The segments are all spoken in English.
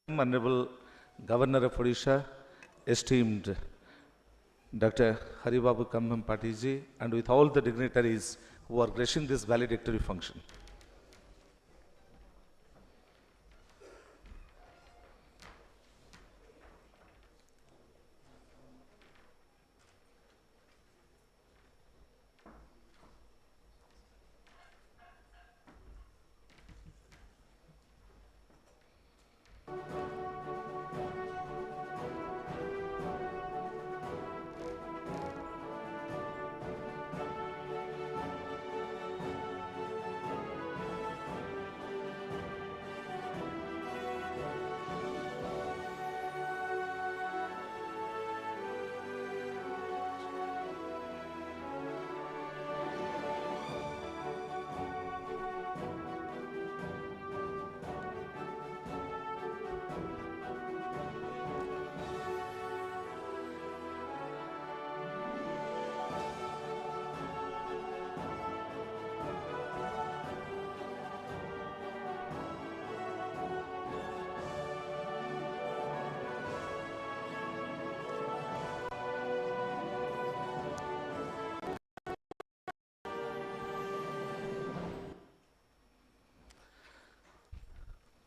Honorable Governor of Odisha, esteemed Dr. Haribabu Kambham Patiji, and with all the dignitaries who are gracing this valedictory function.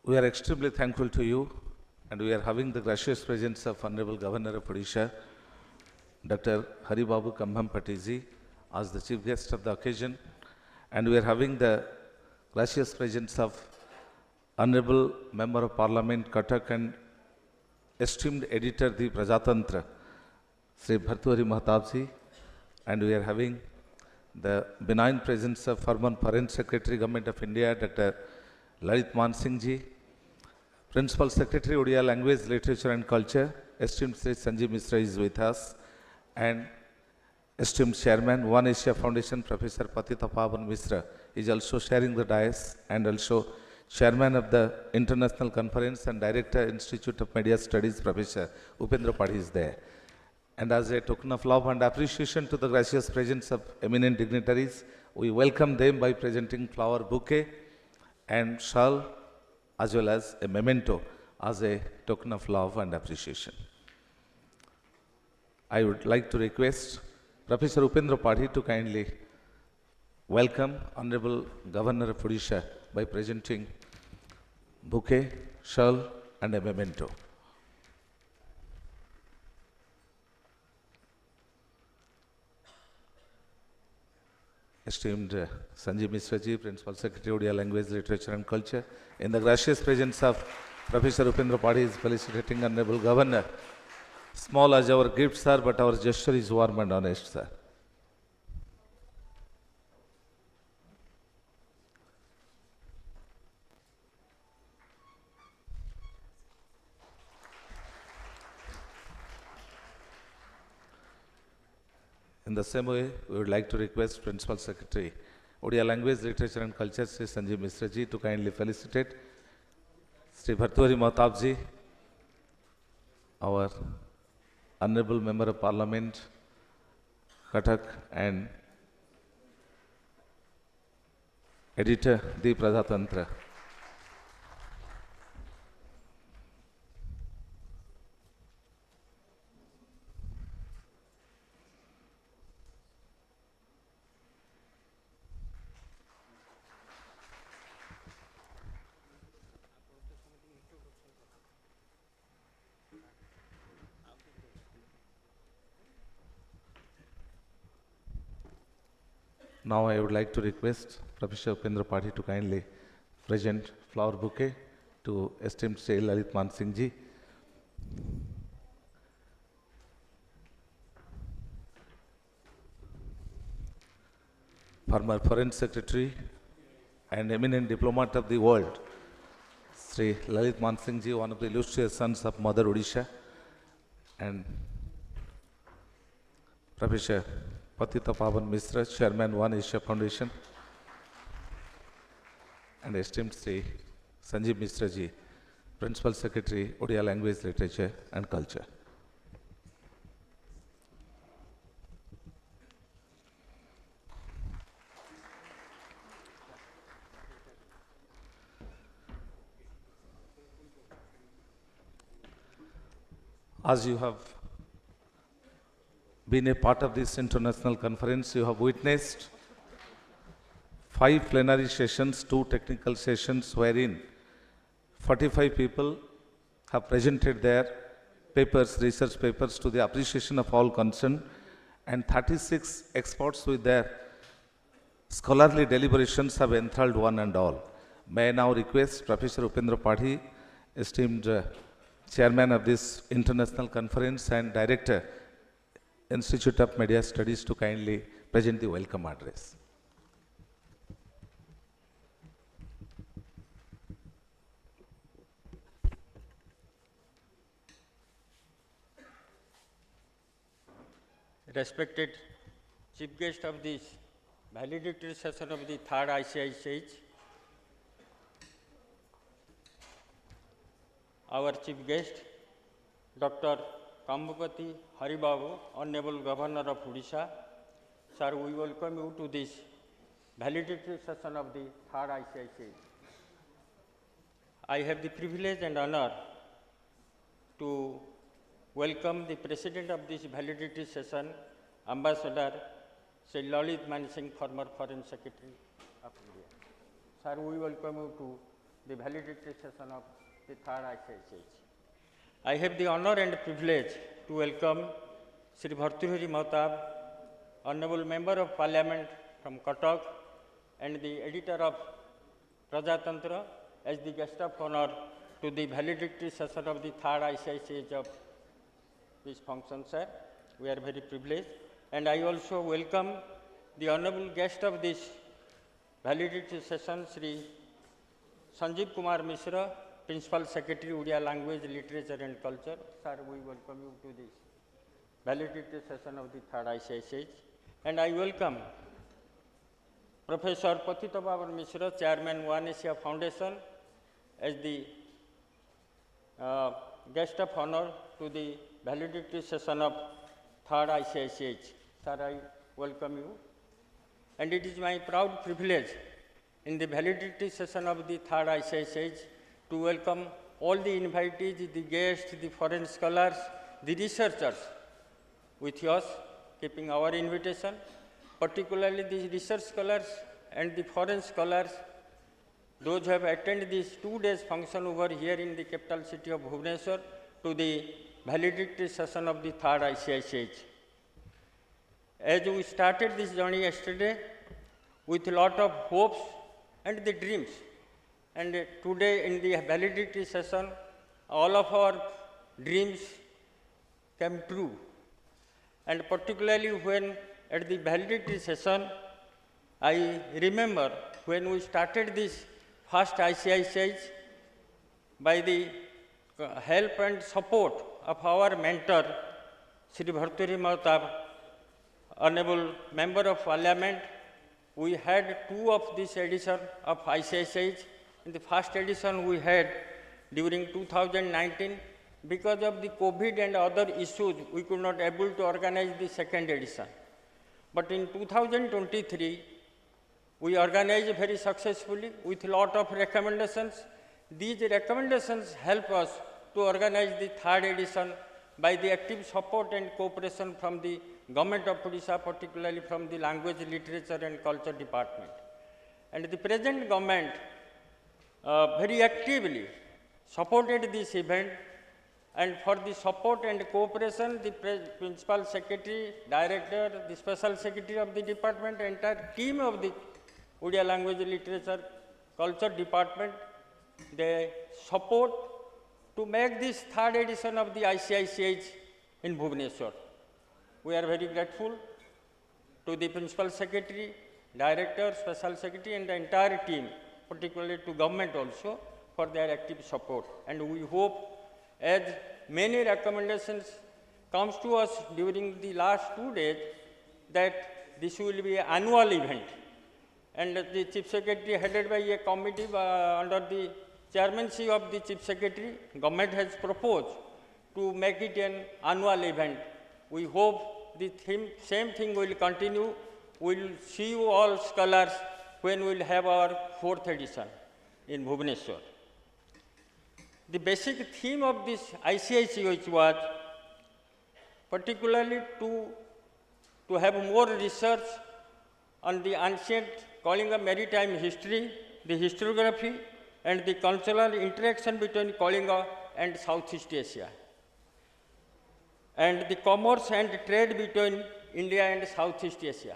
We are extremely thankful to you, and we are having the gracious presence of Honorable Governor of Odisha, Dr. Haribabu Kambham Patiji, as the chief guest of the occasion, and we are having the gracious presence of Honorable Member of Parliament, Cuttack, and esteemed editor, the Prajatantra, Sri Bhartwari Mahtabji, and we are having the benign presence of former Foreign Secretary, Government of India, Dr. Lalit Man Singh ji, Principal Secretary, Odia Language, Literature and Culture, esteemed Sri Sanjeev Misra is with us, and esteemed Chairman, One Asia Foundation, Professor Patita Pavan Misra is also sharing the dais, and also Chairman of the International Conference and Director, Institute of Media Studies, Professor Upendra Padhi is there. And as a token of love and appreciation to the gracious presence of eminent dignitaries, we welcome them by presenting flower bouquet and shawl, as well as a memento as a token of love and appreciation. I would like to request Professor Upendra Padhi to kindly welcome Honorable Governor of Odisha by presenting bouquet, shawl and a memento. Esteemed Sanjeev Misra ji, Principal Secretary, Odia Language, Literature and Culture, in the gracious presence of Professor Upendra Padhi is felicitating Honorable Governor. Small as our gifts are, but our gesture is warm and honest, sir. In the same way, we would like to request Principal Secretary, Odia Language, Literature and Culture, Sri Sanjeev Misra ji, to kindly felicitate Sri Bhartwari Mahtabji, our Honorable Member of Parliament, Cuttack, and Editor, the Prajatantra. Now I would like to request Professor Upendra Padhi to kindly present flower bouquet to esteemed Sri Lalit Man Singh ji. Former Foreign Secretary and eminent diplomat of the world, Sri Lalit Man Singh ji, one of the illustrious sons of Mother Odisha, and Professor Patita Pavan Misra, Chairman, One Asia Foundation, and esteemed Sri Sanjeev Misra ji, Principal Secretary, Odia Language, Literature and Culture. As you have been a part of this international conference, you have witnessed 5 plenary sessions, 2 technical sessions, wherein 45 people have presented their papers, research papers, to the appreciation of all concerned, and 36 experts with their scholarly deliberations have enthralled one and all. May I now request Professor Upendra Padhi, esteemed Chairman of this international conference and Director, Institute of Media Studies, to kindly present the welcome address. Respected Chief Guest of this valedictory session of the 3rd ICICH, our Chief Guest, Dr. Kambapati Haribabu, Honorable Governor of Odisha. Sir, we welcome you to this valedictory session of the 3rd ICICH. I have the privilege and honor to welcome the President of this valedictory session, Ambassador Sri Lalit Mansingh, former Foreign Secretary of India. Sir, we welcome you to the valedictory session of the 3rd ICICH. I have the honor and privilege to welcome Sri Bhartrihari Mahtab, Honorable Member of Parliament from Cuttack and the Editor of Prajatantra, as the guest of honor to the valedictory session of the 3rd ICICH of this function, sir. We are very privileged. And I also welcome the honorable guest of this valedictory session, Sri Sanjeev Kumar Mishra, Principal Secretary, Odia Language, Literature and Culture. Sir, we welcome you to this valedictory session of the 3rd ICICH. And I welcome Professor Patita Babar Mishra, Chairman One Asia Foundation, as the guest of honor to the valedictory session of 3rd ICICH. Sir, I welcome you. And it is my proud privilege in the valedictory session of the 3rd ICICH to welcome all the invitees, the guests, the foreign scholars, the researchers with us, keeping our invitation, particularly the research scholars and the foreign scholars, those who have attended this 2 days function over here in the capital city of Bhubaneswar to the valedictory session of the 3rd ICICH. As we started this journey yesterday with a lot of hopes and the dreams, and today in the valedictory session, all of our dreams came true. And particularly when at the valedictory session, I remember when we started this first ICICH by the help and support of our mentor, Sri Bhartrihari Mahtab, Honorable Member of Parliament. We had 2 of this edition of ICICH. In the first edition we had during 2019. Because of the COVID and other issues, we could not able to organize the 2nd edition. But in 2023, we organized very successfully with a lot of recommendations. These recommendations help us to organize the 3rd edition by the active support and cooperation from the Government of Odisha, particularly from the Language, Literature and Culture Department. And the present government very actively supported this event, and for the support and cooperation, the Principal Secretary, Director, the Special Secretary of the Department, entire team of the Odia Language, Literature, Culture Department, they support to make this 3rd edition of the ICICH in Bhubaneswar. We are very grateful to the Principal Secretary, Director, Special Secretary and the entire team, particularly to government also, for their active support. And we hope, as many recommendations comes to us during the last 2 days, that this will be an annual event. And the Chief Secretary, headed by a committee under the chairmanship of the Chief Secretary, government has proposed to make it an annual event. We hope the same thing will continue. We will see you all scholars when we will have our 4th edition in Bhubaneswar. The basic theme of this ICICH was particularly to have more research on the ancient Kalinga maritime history, the historiography, and the cultural interaction between Kalinga and Southeast Asia, and the commerce and trade between India and Southeast Asia.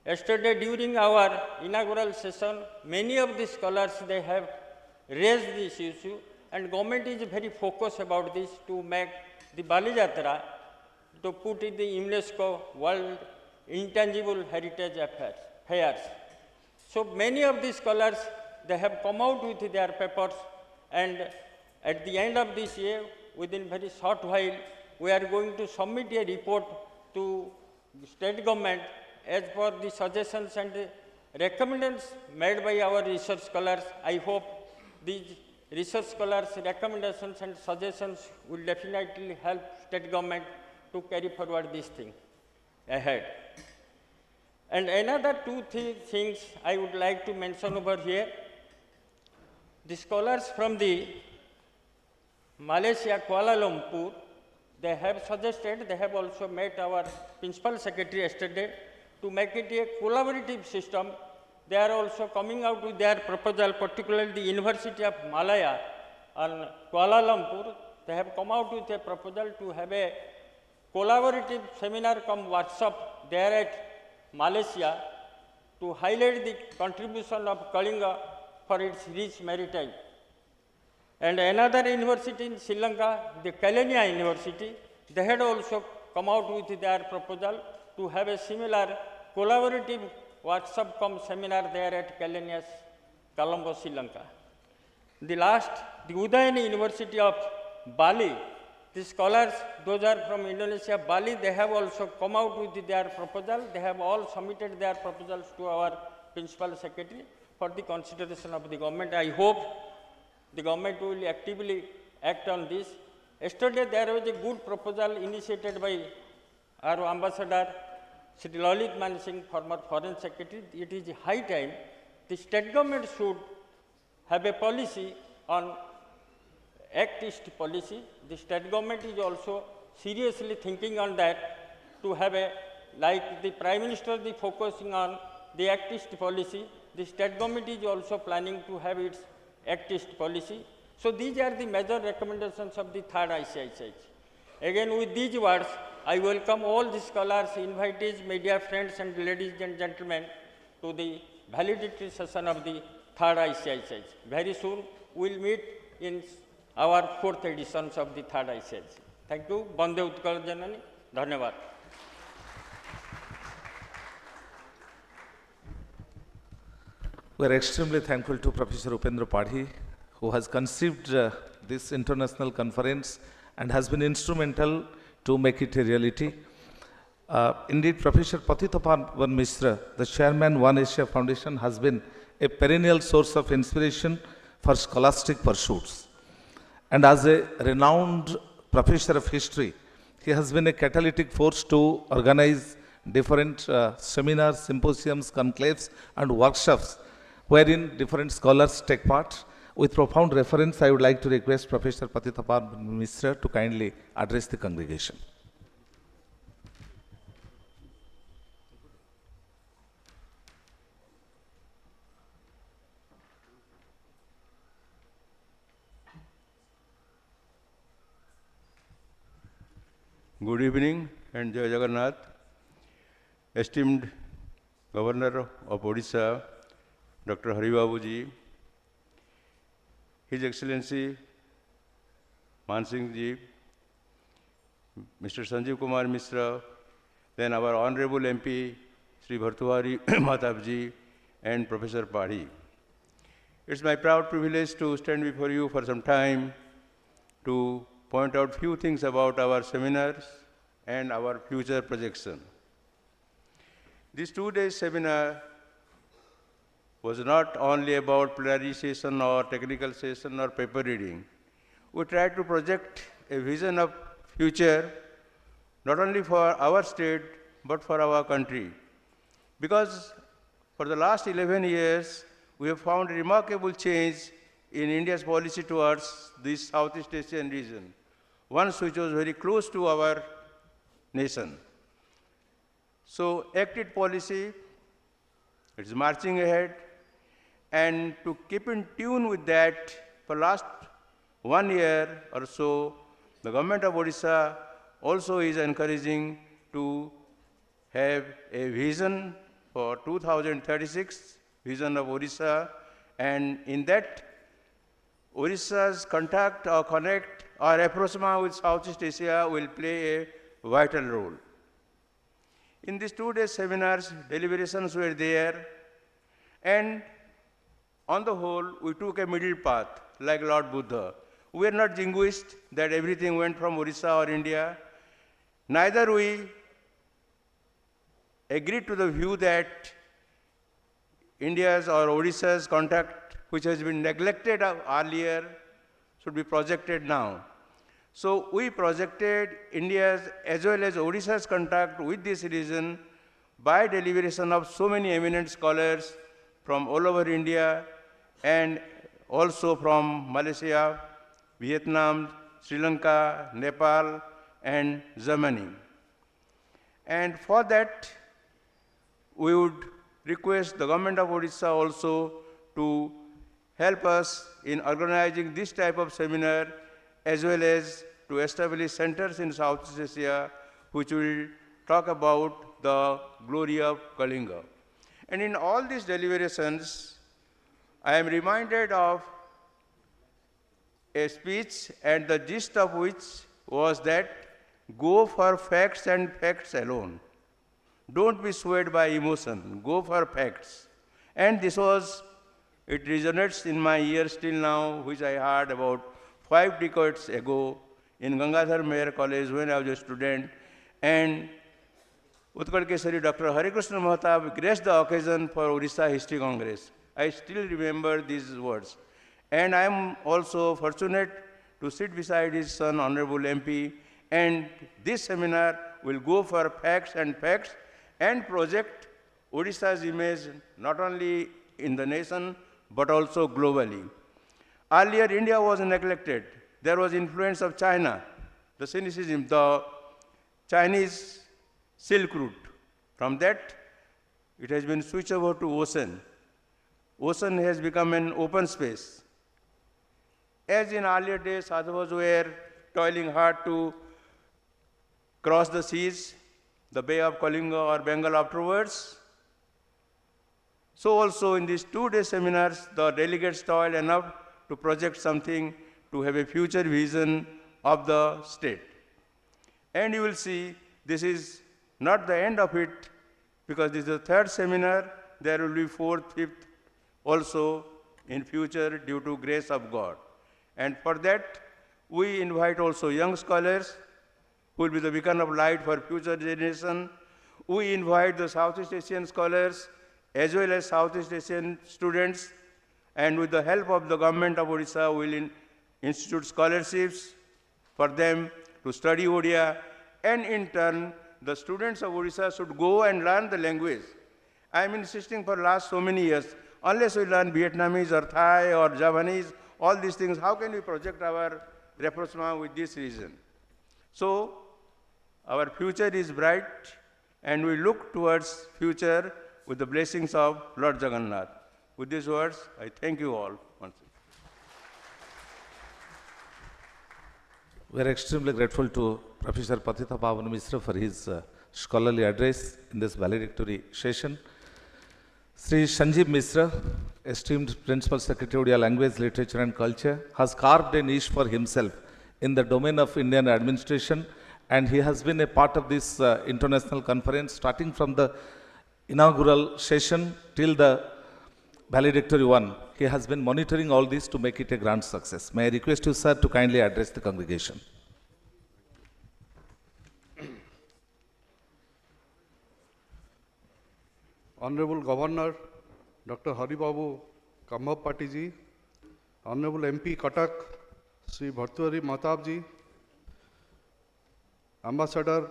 Yesterday, during our inaugural session, many of the scholars, they have raised this issue, and government is very focused about this to make the Bali Jatra, to put in the UNESCO World Intangible Heritage Affairs. So many of the scholars, they have come out with their papers, and at the end of this year, within very short while, we are going to submit a report to state government as per the suggestions and recommendations made by our research scholars. I hope these research scholars' recommendations and suggestions will definitely help state government to carry forward this thing ahead. And another two things I would like to mention over here. The scholars from the Malaysia, Kuala Lumpur, they have suggested, they have also met our principal secretary yesterday to make it a collaborative system. They are also coming out with their proposal, particularly the University of Malaya and Kuala Lumpur. They have come out with a proposal to have a collaborative seminar cum workshop there at Malaysia to highlight the contribution of Kalinga for its rich maritime. And another university in Sri Lanka, the Kelaniya University, they had also come out with their proposal to have a similar collaborative workshop cum seminar there at Kelaniya's Colombo, Sri Lanka. The last, the Udayana University of Bali, the scholars, those are from Indonesia, Bali, they have also come out with their proposal. They have all submitted their proposals to our principal secretary for the consideration of the government. I hope the government will actively act on this. Yesterday, there was a good proposal initiated by our ambassador, Sri Lalit Man Singh, former foreign secretary. It is high time the state government should have a policy on Act East policy. The state government is also seriously thinking on that to have a, like the Prime Minister is focusing on the Act East policy, the state government is also planning to have its Act East policy. So these are the major recommendations of the third ICICH. Again, with these words, I welcome all the scholars, invitees, media friends, and ladies and gentlemen to the valedictory session of the third ICICH. Very soon, we'll meet in our fourth editions of the third ICICH. Thank you. Bande Utkal Janani. Dhanyavad. We are extremely thankful to Professor Upendra Padhi, who has conceived this international conference and has been instrumental to make it a reality. Indeed, Professor Patitapan Mishra, the chairman One Asia Foundation, has been a perennial source of inspiration for scholastic pursuits. And as a renowned professor of history, he has been a catalytic force to organize different seminars, symposiums, conclaves, and workshops wherein different scholars take part. With profound reference, I would like to request Professor Patitapan Mishra to kindly address the congregation. Good evening and Jai Jagannath. Esteemed Governor of Odisha, Dr. Haribabu ji, His Excellency Man Singh ji, Mr. Sanjeev Kumar Mishra, then our Honorable MP, Sri Bhartuhari Mahatab ji, and Professor Padhi. It's my proud privilege to stand before you for some time to point out few things about our seminars and our future projection. This 2-day seminar was not only about plenary session or technical session or paper reading. We tried to project a vision of future, not only for our state, but for our country. Because for the last 11 years, we have found a remarkable change in India's policy towards this Southeast Asian region, one which was very close to our nation. So acted policy, it's marching ahead, and to keep in tune with that, for last 1 year or so, the government of Odisha also is encouraging to have a vision for 2036, vision of Odisha, and in that, Odisha's contact or connect or approachment with Southeast Asia will play a vital role. In these 2 days seminars, deliberations were there, and on the whole, we took a middle path, like Lord Buddha. We are not jingoist that everything went from Odisha or India. Neither we agreed to the view that India's or Odisha's contact, which has been neglected earlier, should be projected now. So we projected India's as well as Odisha's contact with this region by deliberation of so many eminent scholars from all over India and also from Malaysia, Vietnam, Sri Lanka, Nepal, and Germany. And for that, we would request the government of Odisha also to help us in organizing this type of seminar as well as to establish centers in Southeast Asia which will talk about the glory of Kalinga. And in all these deliberations, I am reminded of a speech and the gist of which was that go for facts and facts alone. Don't be swayed by emotion, go for facts. And this was, it resonates in my ears till now, which I heard about 5 decades ago in Gangadhar Meher College when I was a student. And Utkal Kesari Dr. Harikrishna Mahatab graced the occasion for Orissa History Congress. I still remember these words. And I am also fortunate to sit beside his son, Honorable MP, and this seminar will go for facts and project Odisha's image not only in the nation but also globally. Earlier, India was neglected. There was influence of China, the cynicism, the Chinese Silk Route. From that, it has been switched over to ocean. Ocean has become an open space. As in earlier days, Sadhavas were toiling hard to cross the seas, the Bay of Kalinga or Bengal afterwards. So also in these 2-day seminars, the delegates toiled enough to project something to have a future vision of the state. And you will see this is not the end of it, because this is the 3rd seminar. There will be 4th, 5th also in future due to grace of God. And for that, we invite also young scholars who will be the beacon of light for future generation. We invite the Southeast Asian scholars as well as Southeast Asian students, and with the help of the government of Odisha, we will institute scholarships for them to study Odia, and in turn, the students of Odisha should go and learn the language. I am insisting for last so many years, unless we learn Vietnamese or Thai or Javanese, all these things, how can we project our rapprochement with this region? So, our future is bright, and we look towards future with the blessings of Lord Jagannath. With these words, I thank you all once again. We are extremely grateful to Professor Patitha Pavan Mishra for his scholarly address in this valedictory session. Sri Sanjeev Mishra, esteemed Principal Secretary Odia Language, Literature and Culture, has carved a niche for himself in the domain of Indian administration, and he has been a part of this international conference starting from the inaugural session till the valedictory one. He has been monitoring all this to make it a grand success. May I request you, sir, to kindly address the congregation. Honorable Governor Dr. Haribabu Kambhampati ji, Honorable MP Cuttack Sri Bhartwari Mahtab ji, Ambassador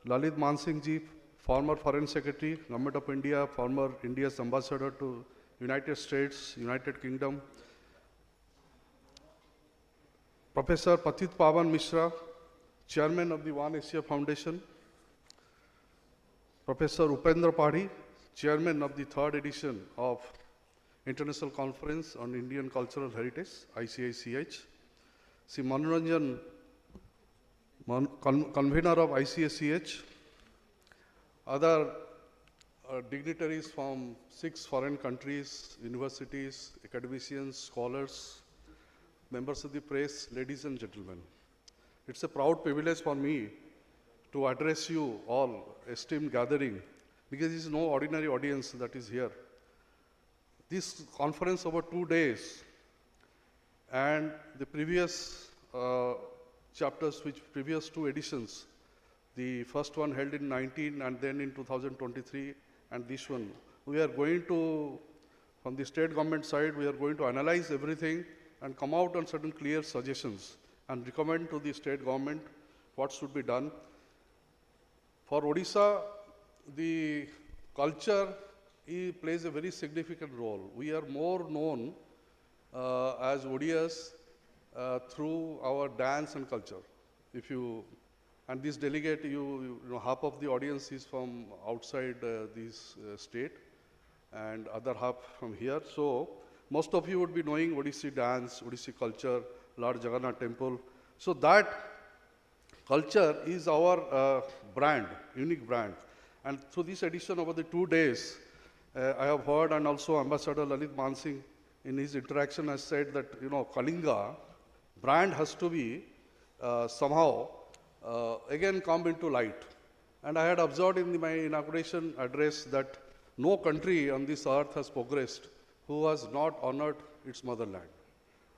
Lalit Mansingh ji, former Foreign Secretary, Government of India, former India's Ambassador to United States, United Kingdom, Professor Patitha Pavan Mishra, Chairman of the One Asia Foundation, Professor Upendra Padhi, Chairman of the third edition of International Conference on Indian Cultural Heritage, ICICH. Sri Manoranjan, Convener of ICICH. Other dignitaries from 6 foreign countries, universities, academicians, scholars, members of the press, ladies and gentlemen. It's a proud privilege for me to address you all, esteemed gathering, because there is no ordinary audience that is here. This conference over 2 days and the previous chapters, which previous 2 editions, the first one held in 19 and then in 2023 and this one, we are going to, from the state government side, we are going to analyze everything and come out on certain clear suggestions and recommend to the state government what should be done. For Odisha, the culture plays a very significant role. We are more known as Odias through our dance and culture. If you, and this delegate, you know, half of the audience is from outside this state and other half from here. So most of you would be knowing Odissi dance, Odissi culture, Lord Jagannath temple. So that culture is our brand, unique brand. And through this edition over the 2 days, I have heard, and also Ambassador Lalit Mansingh in his interaction has said that, you know, Kalinga brand has to be somehow again come into light. And I had observed in my inauguration address that no country on this earth has progressed who has not honored its motherland.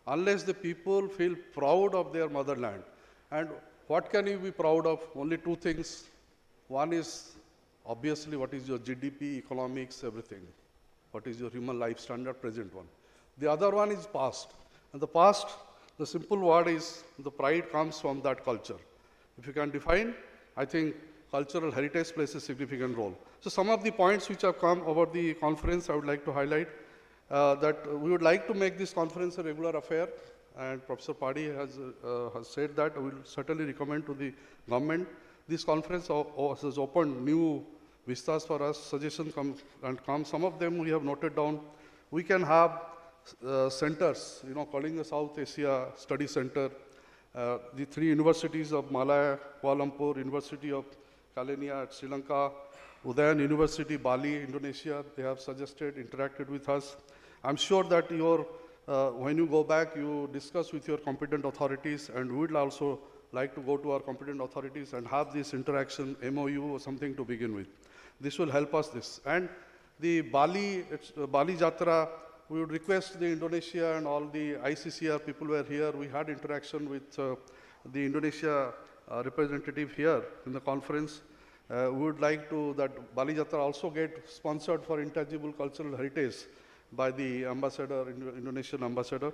Unless the people feel proud of their motherland. And what can you be proud of? Only 2 things. One is obviously what is your GDP, economics, everything. What is your human life standard, present one. The other one is past. And the past, the simple word is the pride comes from that culture. If you can define, I think cultural heritage plays a significant role. So some of the points which have come over the conference, I would like to highlight that we would like to make this conference a regular affair. And Professor Padhi has said that we will certainly recommend to the government. This conference has opened new vistas for us, suggestions come. Some of them we have noted down. We can have centers, you know, calling the South Asia Study Center, the 3 universities of Malaya, Kuala Lumpur, University of Kalenia at Sri Lanka, Udayan University, Bali, Indonesia, they have suggested, interacted with us. I'm sure that when you go back, you discuss with your competent authorities, and we would also like to go to our competent authorities and have this interaction, MOU or something to begin with. This will help us this. And the Bali Jatra, we would request the Indonesia and all the ICCR people were here. We had interaction with the Indonesia representative here in the conference. We would like to that Bali Jatra also get sponsored for intangible cultural heritage by the ambassador, Indonesian ambassador.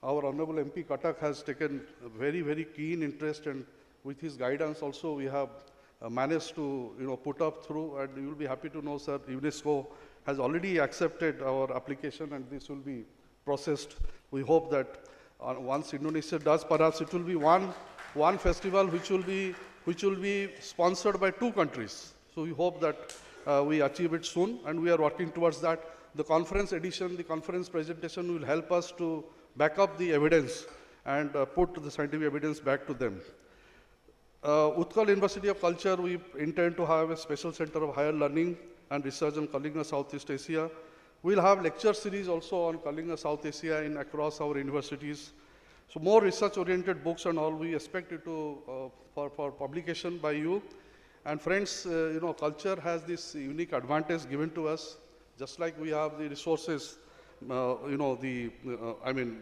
Our Honorable MP Katak has taken a very, very keen interest, and with his guidance also we have managed to, you know, put up through, and you will be happy to know, sir, UNESCO has already accepted our application and this will be processed. We hope that once Indonesia does, perhaps it will be one festival which will be sponsored by 2 countries. So we hope that we achieve it soon, and we are working towards that. The conference edition, the conference presentation will help us to back up the evidence and put the scientific evidence back to them. Utkal University of Culture, we intend to have a special center of higher learning and research on Kalinga Southeast Asia. We'll have lecture series also on Kalinga South Asia across our universities. So more research-oriented books and all, we expect it to for publication by you. And friends, you know, culture has this unique advantage given to us, just like we have the resources, you know,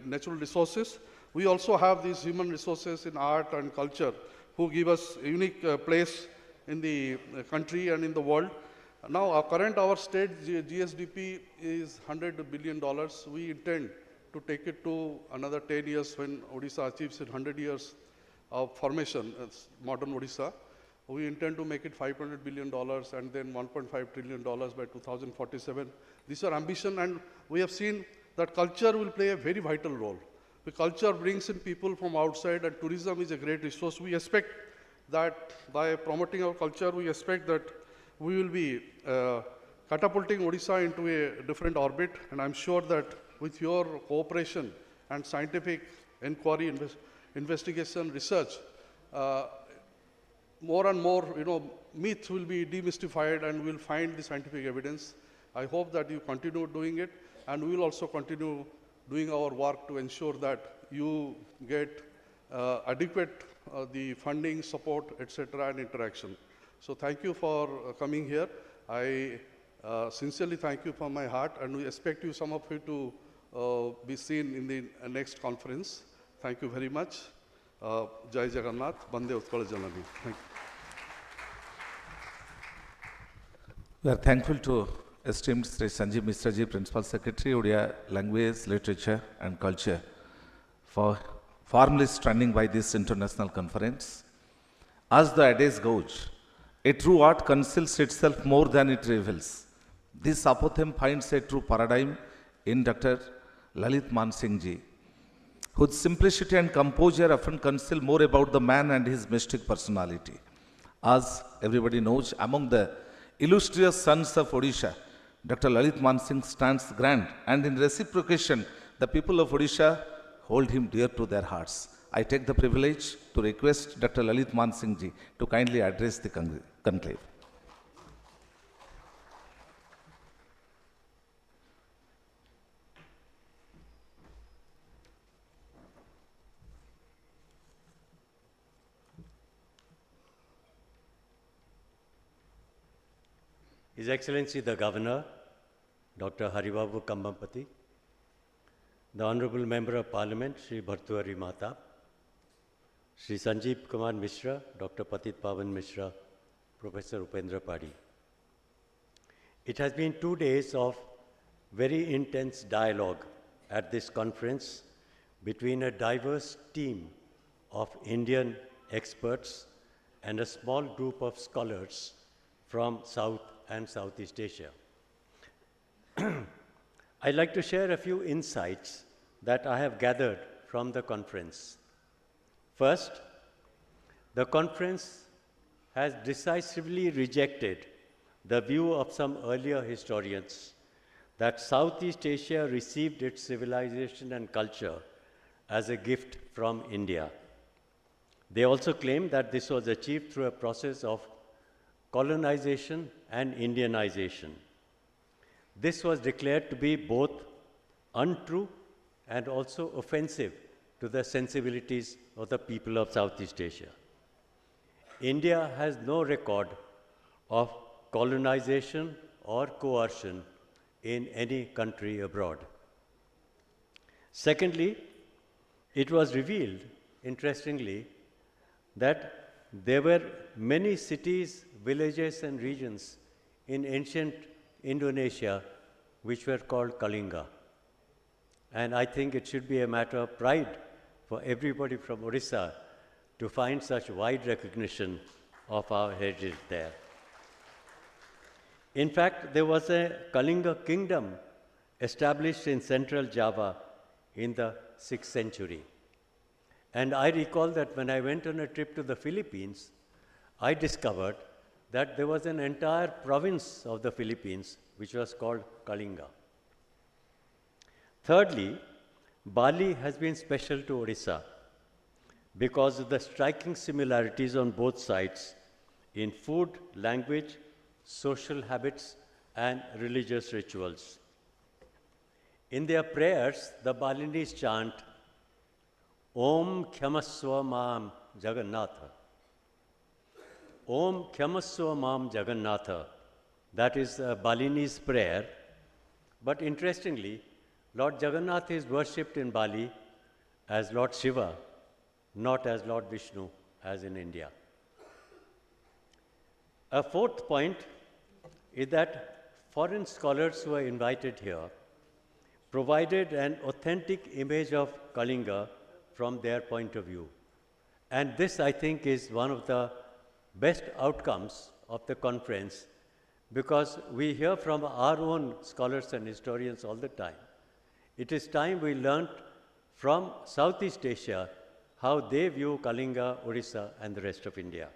natural resources. We also have these human resources in art and culture who give us a unique place in the country and in the world. Now, our state GSDP is $100 billion. We intend to take it to another 10 years when Odisha achieves 100 years of formation, modern Odisha. We intend to make it $500 billion and then $1.5 trillion by 2047. These are ambition, and we have seen that culture will play a very vital role. The culture brings in people from outside, and tourism is a great resource. We expect that by promoting our culture, we expect that we will be catapulting Odisha into a different orbit, and I'm sure that with your cooperation and scientific inquiry, investigation, research, more and more, myths will be demystified and we'll find the scientific evidence. I hope that you continue doing it, and we will also continue doing our work to ensure that you get adequate the funding, support, etc., and interaction. So thank you for coming here. I sincerely thank you from my heart, and we expect you, some of you, to be seen in the next conference. Thank you very much. Jai Jagannath, Bande Utkal Janani. Thank you. We are thankful to esteemed Sri Sanjeev Mishra ji, Principal Secretary, Odia Language, Literature and Culture, for formally standing by this international conference. As the adage goes, a true art conceals itself more than it reveals. This apothegm finds a true paradigm in Dr. Lalit Mansingh ji, whose simplicity and composure often conceal more about the man and his mystic personality. As everybody knows, among the illustrious sons of Odisha, Dr. Lalit Mansingh stands grand, and in reciprocation, the people of Odisha hold him dear to their hearts. I take the privilege to request Dr. Lalit Mansingh ji to kindly address the conclave. His Excellency the Governor, Dr. Haribabu Kambampati, the Honorable Member of Parliament, Sri Bhartuhari Mahtab, Sri Sanjeev Kumar Mishra, Dr. Patit Pavan Mishra, Professor Upendra Padi. It has been 2 days of very intense dialogue at this conference between a diverse team of Indian experts and a small group of scholars from South and Southeast Asia. I'd like to share a few insights that I have gathered from the conference. First, the conference has decisively rejected the view of some earlier historians that Southeast Asia received its civilization and culture as a gift from India. They also claim that this was achieved through a process of colonization and Indianization. This was declared to be both untrue and also offensive to the sensibilities of the people of Southeast Asia. India has no record of colonization or coercion in any country abroad. Secondly, it was revealed, interestingly, that there were many cities, villages, and regions in ancient Indonesia which were called Kalinga. And I think it should be a matter of pride for everybody from Odisha to find such wide recognition of our heritage there. In fact, there was a Kalinga kingdom established in central Java in the 6th century. And I recall that when I went on a trip to the Philippines, I discovered that there was an entire province of the Philippines which was called Kalinga. Thirdly, Bali has been special to Odisha because of the striking similarities on both sides in food, language, social habits, and religious rituals. In their prayers, the Balinese chant, Om Kyamaswa Mam Jagannatha. Om Kyamaswa Mam Jagannatha. That is a Balinese prayer. But interestingly, Lord Jagannath is worshipped in Bali as Lord Shiva, not as Lord Vishnu, as in India. A fourth point is that foreign scholars who are invited here provided an authentic image of Kalinga from their point of view. And this, I think, is one of the best outcomes of the conference, because we hear from our own scholars and historians all the time. It is time we learnt from Southeast Asia how they view Kalinga, Odisha, and the rest of India.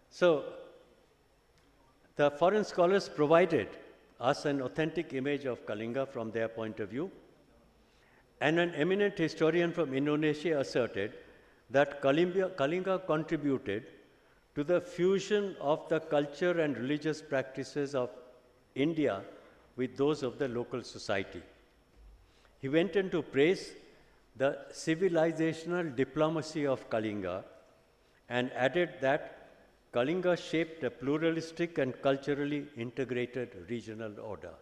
So, The foreign scholars provided us an authentic image of Kalinga from their point of view, and an eminent historian from Indonesia asserted that Kalinga contributed to the fusion of the culture and religious practices of India with those of the local society. He went on to praise the civilizational diplomacy of Kalinga and added that Kalinga shaped a pluralistic and culturally integrated regional order.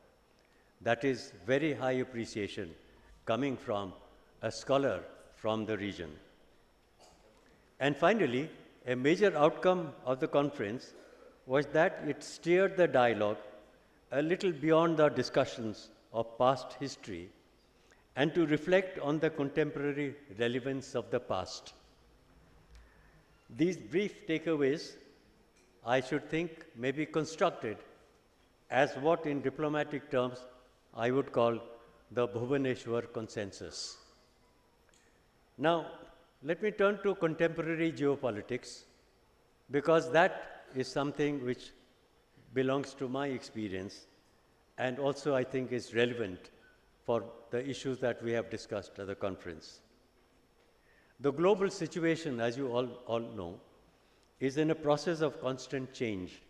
That is very high appreciation coming from a scholar from the region. And finally, a major outcome of the conference was that it steered the dialogue a little beyond the discussions of past history and to reflect on the contemporary relevance of the past. These brief takeaways, I should think, may be constructed as what in diplomatic terms I would call the Bhubaneswar consensus. Now, let me turn to contemporary geopolitics, because that is something which belongs to my experience and also I think is relevant for the issues that we have discussed at the conference. The global situation, as you all know, is in a process of constant change.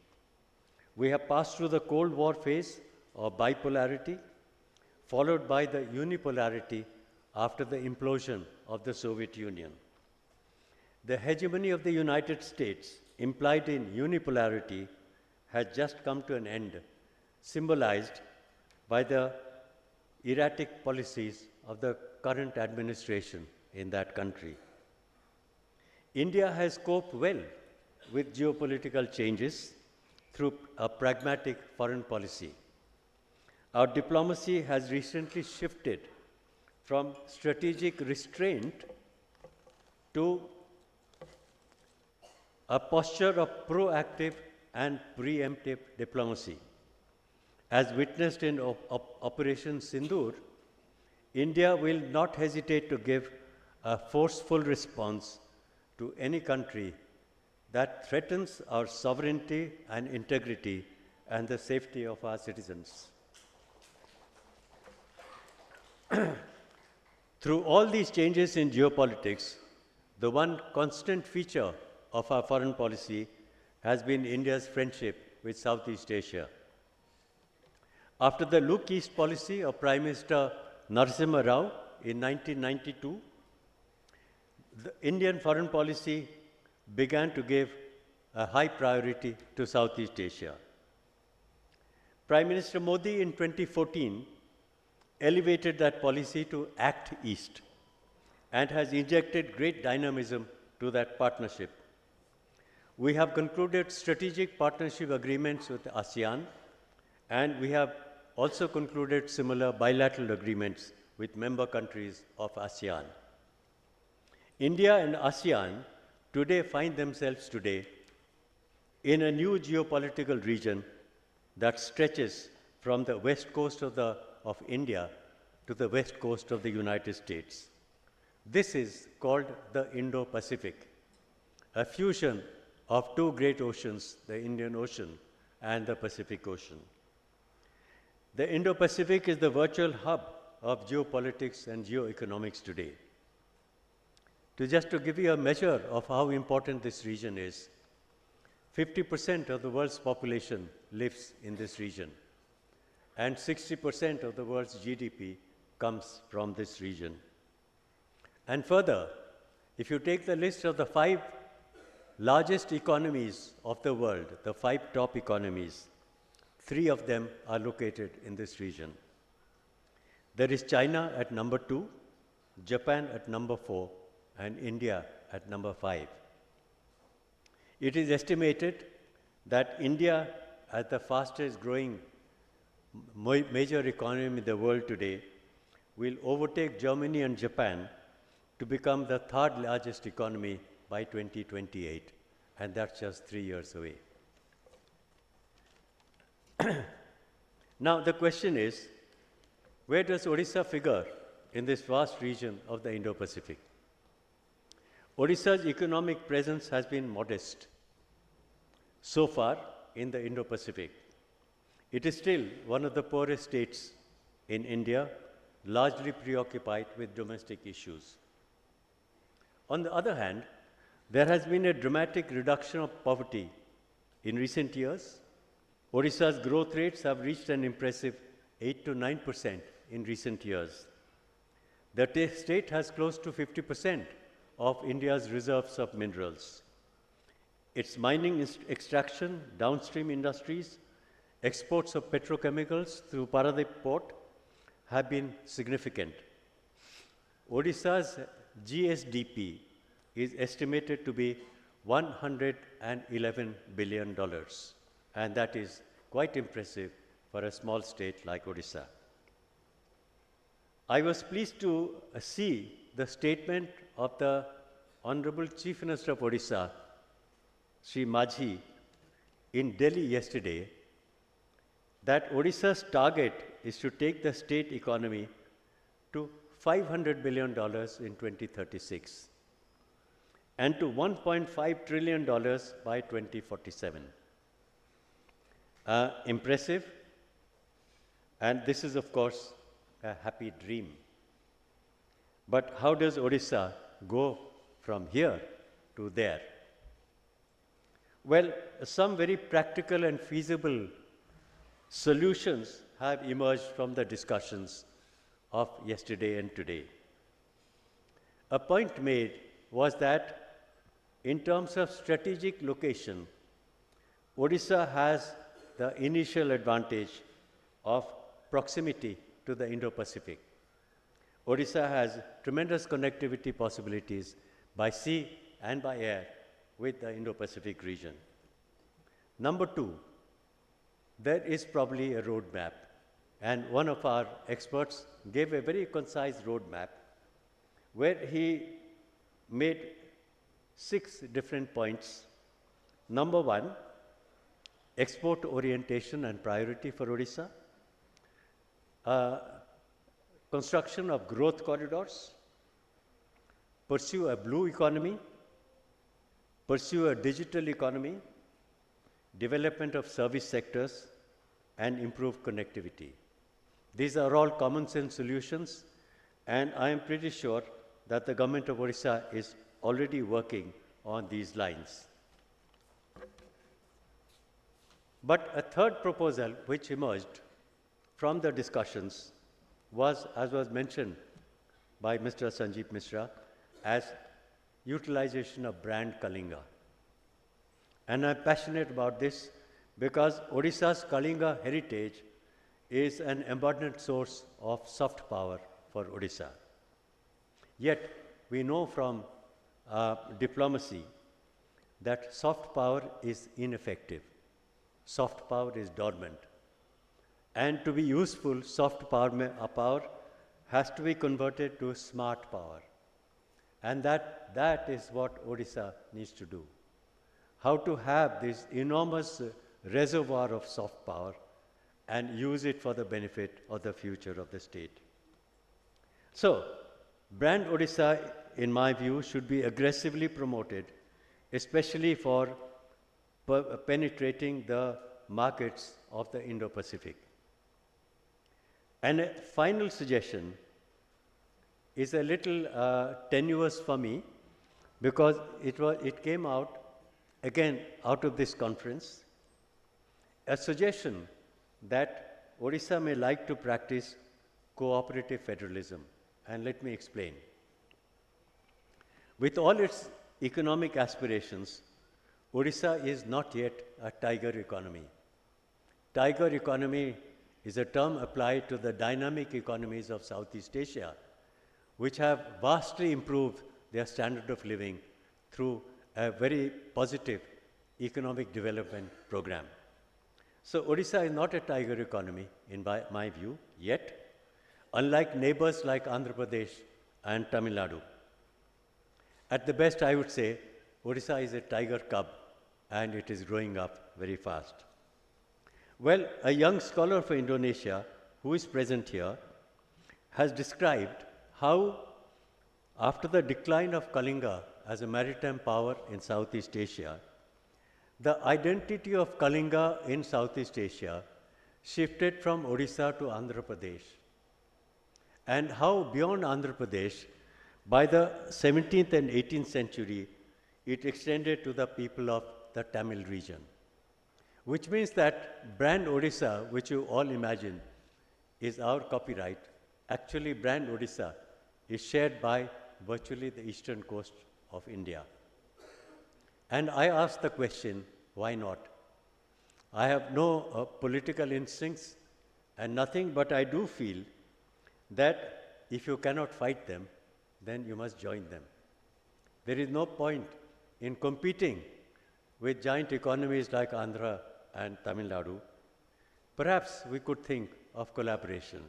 We have passed through the Cold War phase of bipolarity, followed by the unipolarity after the implosion of the Soviet Union. The hegemony of the United States, implied in unipolarity, has just come to an end, symbolized by the erratic policies of the current administration in that country. India has coped well with geopolitical changes through a pragmatic foreign policy. Our diplomacy has recently shifted from strategic restraint to a posture of proactive and preemptive diplomacy. As witnessed in Operation Sindoor, India will not hesitate to give a forceful response to any country that threatens our sovereignty and integrity and the safety of our citizens. Through all these changes in geopolitics, the one constant feature of our foreign policy has been India's friendship with Southeast Asia. After the Look East policy of Prime Minister Narasimha Rao in 1992, the Indian foreign policy began to give a high priority to Southeast Asia. Prime Minister Modi in 2014 elevated that policy to Act East and has injected great dynamism to that partnership. We have concluded strategic partnership agreements with ASEAN, and we have also concluded similar bilateral agreements with member countries of ASEAN. India and ASEAN today find themselves in a new geopolitical region that stretches from the west coast of India to the west coast of the United States. This is called the Indo-Pacific, a fusion of two great oceans, the Indian Ocean and the Pacific Ocean. The Indo-Pacific is the virtual hub of geopolitics and geoeconomics today. To give you a measure of how important this region is, 50% of the world's population lives in this region, and 60% of the world's GDP comes from this region. And further, if you take the list of the 5 largest economies of the world, the 5 top economies, 3 of them are located in this region. There is China at number 2, Japan at number 4, and India at number 5. It is estimated that India, as the fastest growing major economy in the world today, will overtake Germany and Japan to become the 3rd largest economy by 2028, and that's just 3 years away. Now the question is, where does Odisha figure in this vast region of the Indo-Pacific? Odisha's economic presence has been modest. So far, in the Indo-Pacific. It is still one of the poorest states in India, largely preoccupied with domestic issues. On the other hand, there has been a dramatic reduction of poverty in recent years. Odisha's growth rates have reached an impressive 8 to 9% in recent years. The state has close to 50% of India's reserves of minerals. Its mining extraction, downstream industries, exports of petrochemicals through Paradip port have been significant. Odisha's GSDP is estimated to be $111 billion, and that is quite impressive for a small state like Odisha. I was pleased to see the statement of the Honorable Chief Minister of Odisha, Sri Majhi, in Delhi yesterday, that Odisha's target is to take the state economy to $500 billion in 2036 and to $1.5 trillion by 2047. Impressive, and this is, of course, a happy dream. But how does Odisha go from here to there? Well, some very practical and feasible solutions have emerged from the discussions of yesterday and today. A point made was that in terms of strategic location, Odisha has the initial advantage of proximity to the Indo-Pacific. Odisha has tremendous connectivity possibilities by sea and by air with the Indo-Pacific region. Number two, there is probably a roadmap, and one of our experts gave a very concise roadmap where he made 6 different points. Number one, export orientation and priority for Odisha, construction of growth corridors, pursue a blue economy, pursue a digital economy, development of service sectors, and improve connectivity. These are all common sense solutions, and I am pretty sure that the government of Odisha is already working on these lines. But a third proposal which emerged from the discussions was, as was mentioned by Mr. Sanjeev Mishra, as utilization of brand Kalinga. And I'm passionate about this because Odisha's Kalinga heritage is an abundant source of soft power for Odisha. Yet, we know from diplomacy that soft power is ineffective. Soft power is dormant. And to be useful, soft power has to be converted to smart power. And that is what Odisha needs to do. How to have this enormous reservoir of soft power and use it for the benefit of the future of the state. So, brand Odisha, in my view, should be aggressively promoted, especially for penetrating the markets of the Indo-Pacific. And a final suggestion is a little tenuous for me because it came out, again, out of this conference, a suggestion that Odisha may like to practice cooperative federalism. And let me explain. With all its economic aspirations, Odisha is not yet a tiger economy. Tiger economy is a term applied to the dynamic economies of Southeast Asia, which have vastly improved their standard of living through a very positive economic development program. So Odisha is not a tiger economy, in my view, yet, unlike neighbors like Andhra Pradesh and Tamil Nadu. At the best, I would say, Odisha is a tiger cub, and it is growing up very fast. Well, a young scholar for Indonesia, who is present here, has described how, after the decline of Kalinga as a maritime power in Southeast Asia, the identity of Kalinga in Southeast Asia shifted from Odisha to Andhra Pradesh, and how beyond Andhra Pradesh, by the 17th and 18th century, it extended to the people of the Tamil region. Which means that brand Odisha, which you all imagine is our copyright, actually brand Odisha is shared by virtually the eastern coast of India. And I ask the question, why not? I have no political instincts and nothing, but I do feel that if you cannot fight them, then you must join them. There is no point in competing with giant economies like Andhra and Tamil Nadu. Perhaps we could think of collaboration.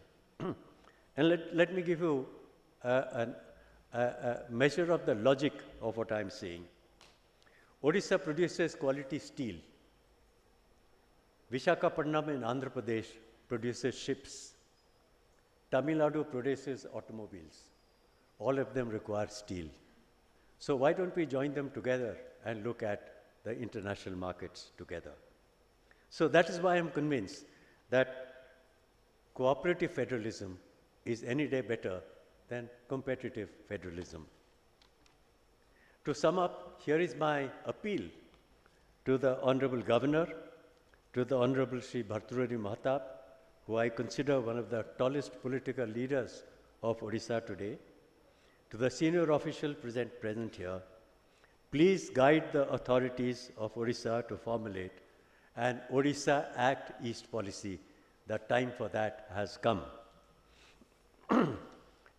And let me give you a measure of the logic of what I'm saying. Odisha produces quality steel. Visakhapatnam in Andhra Pradesh produces ships. Tamil Nadu produces automobiles. All of them require steel. So why don't we join them together and look at the international markets together? So that is why I'm convinced that cooperative federalism is any day better than competitive federalism. To sum up, here is my appeal to the Honorable Governor, to the Honorable Sri Bhartrihari Mahatap, who I consider one of the tallest political leaders of Odisha today, to the senior official present here. Please guide the authorities of Odisha to formulate an Odisha Act East policy. The time for that has come.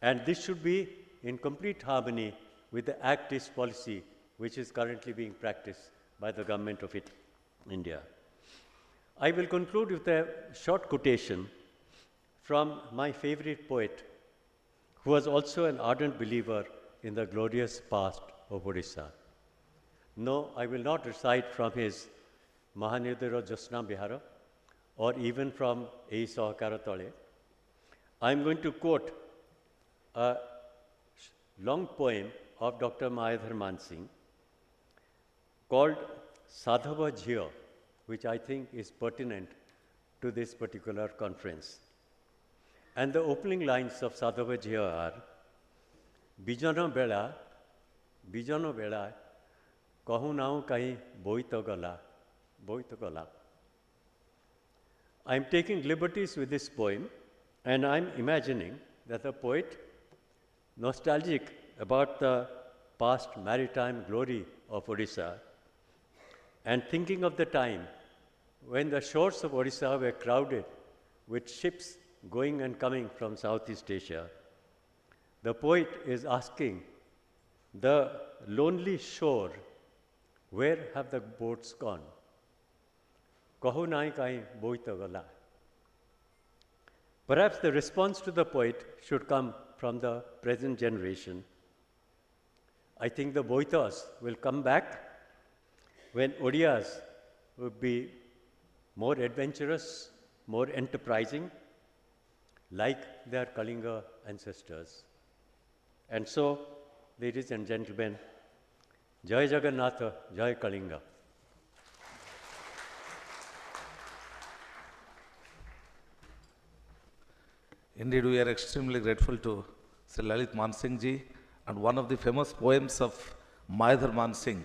And this should be in complete harmony with the Act East policy, which is currently being practiced by the government of India. I will conclude with a short quotation from my favorite poet, who was also an ardent believer in the glorious past of Odisha. No, I will not recite from his Mahanidiro Josna Bihara or even from Ei Sahakara Tale. I am going to quote a long poem of Dr. Mayadhar Mansingh called Sadhava Jhiyo, which I think is pertinent to this particular conference. And the opening lines of Sadhava Jhiyo are, Bijano Bela, Kahu Nau Kahi Boito Gala. I am taking liberties with this poem, and I am imagining that the poet, nostalgic about the past maritime glory of Odisha, and thinking of the time when the shores of Odisha were crowded with ships going and coming from Southeast Asia, the poet is asking the lonely shore, where have the boats gone? Kahu nai kai boito gala. Perhaps the response to the poet should come from the present generation. I think the boitas will come back when Odiyas will be more adventurous, more enterprising, like their Kalinga ancestors. And so, ladies and gentlemen, Jai Jagannatha, Jai Kalinga. Indeed, we are extremely grateful to Sri Lalit Mansingh ji, and one of the famous poems of Mayadhar Mansingh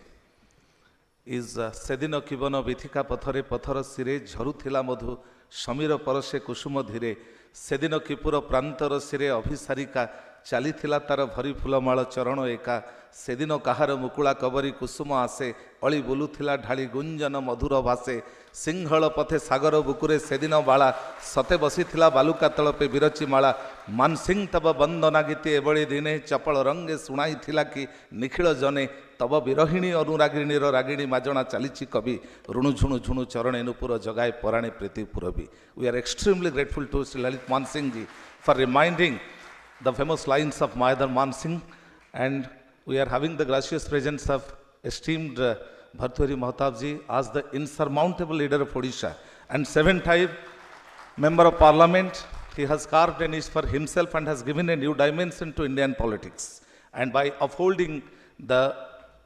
is Sedino Kibano Bithika Pathare Pathara Sire Jharuthila Madhu Shamira Parase Kusuma Dhire Sedino Kipura Prantara Sire Abhisarika Chalitila Tara Bhari Phulamala Charano Eka Sedino Kahara Mukula Kabari Kusuma Ase Oli Buluthila Dhali Gunjana Madhura Vase Singhala Pathe Sagara Bukure Sedino Bala Sate Basithila Baluka Talape Birachi Mala Mansingh Taba Bandana Giti Ebali Dine Chapal Range Sunai Thilaki Nikhila Jane Taba Birahini Anuragini Ragini Majana Chalichi Kabi Runu Jhunu Jhunu Charane Nupura Jagai Parane Priti Purabi. We are extremely grateful to Sri Lalit Mansingh ji for reminding the famous lines of Mayadhar Mansingh, and we are having the gracious presence of esteemed Bhartrihari Mahatap ji as the insurmountable leader of Odisha and 7-time member of parliament. He has carved a niche for himself and has given a new dimension to Indian politics. And by upholding the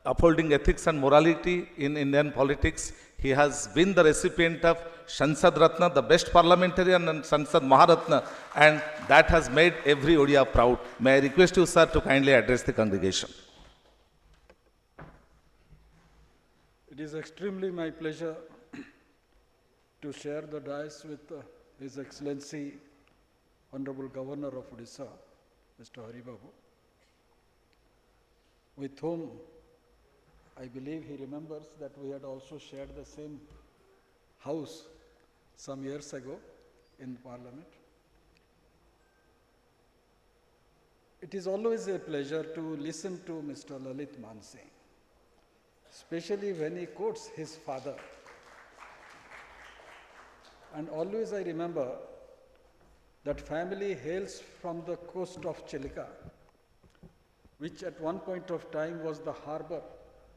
upholding ethics and morality in Indian politics. He has been the recipient of Sansad Ratna, the best parliamentarian, and Sansad Maharatna, and that has made every Odia proud. May I request you, sir, to kindly address the congregation. It is extremely my pleasure to share the dais with His Excellency, Honorable Governor of Odisha, Mr. Hari Babu, with whom I believe he remembers that we had also shared the same house some years ago in Parliament. It is always a pleasure to listen to Mr. Lalit Mansingh, especially when he quotes his father. And always I remember that family hails from the coast of Chilika, which at one point of time was the harbor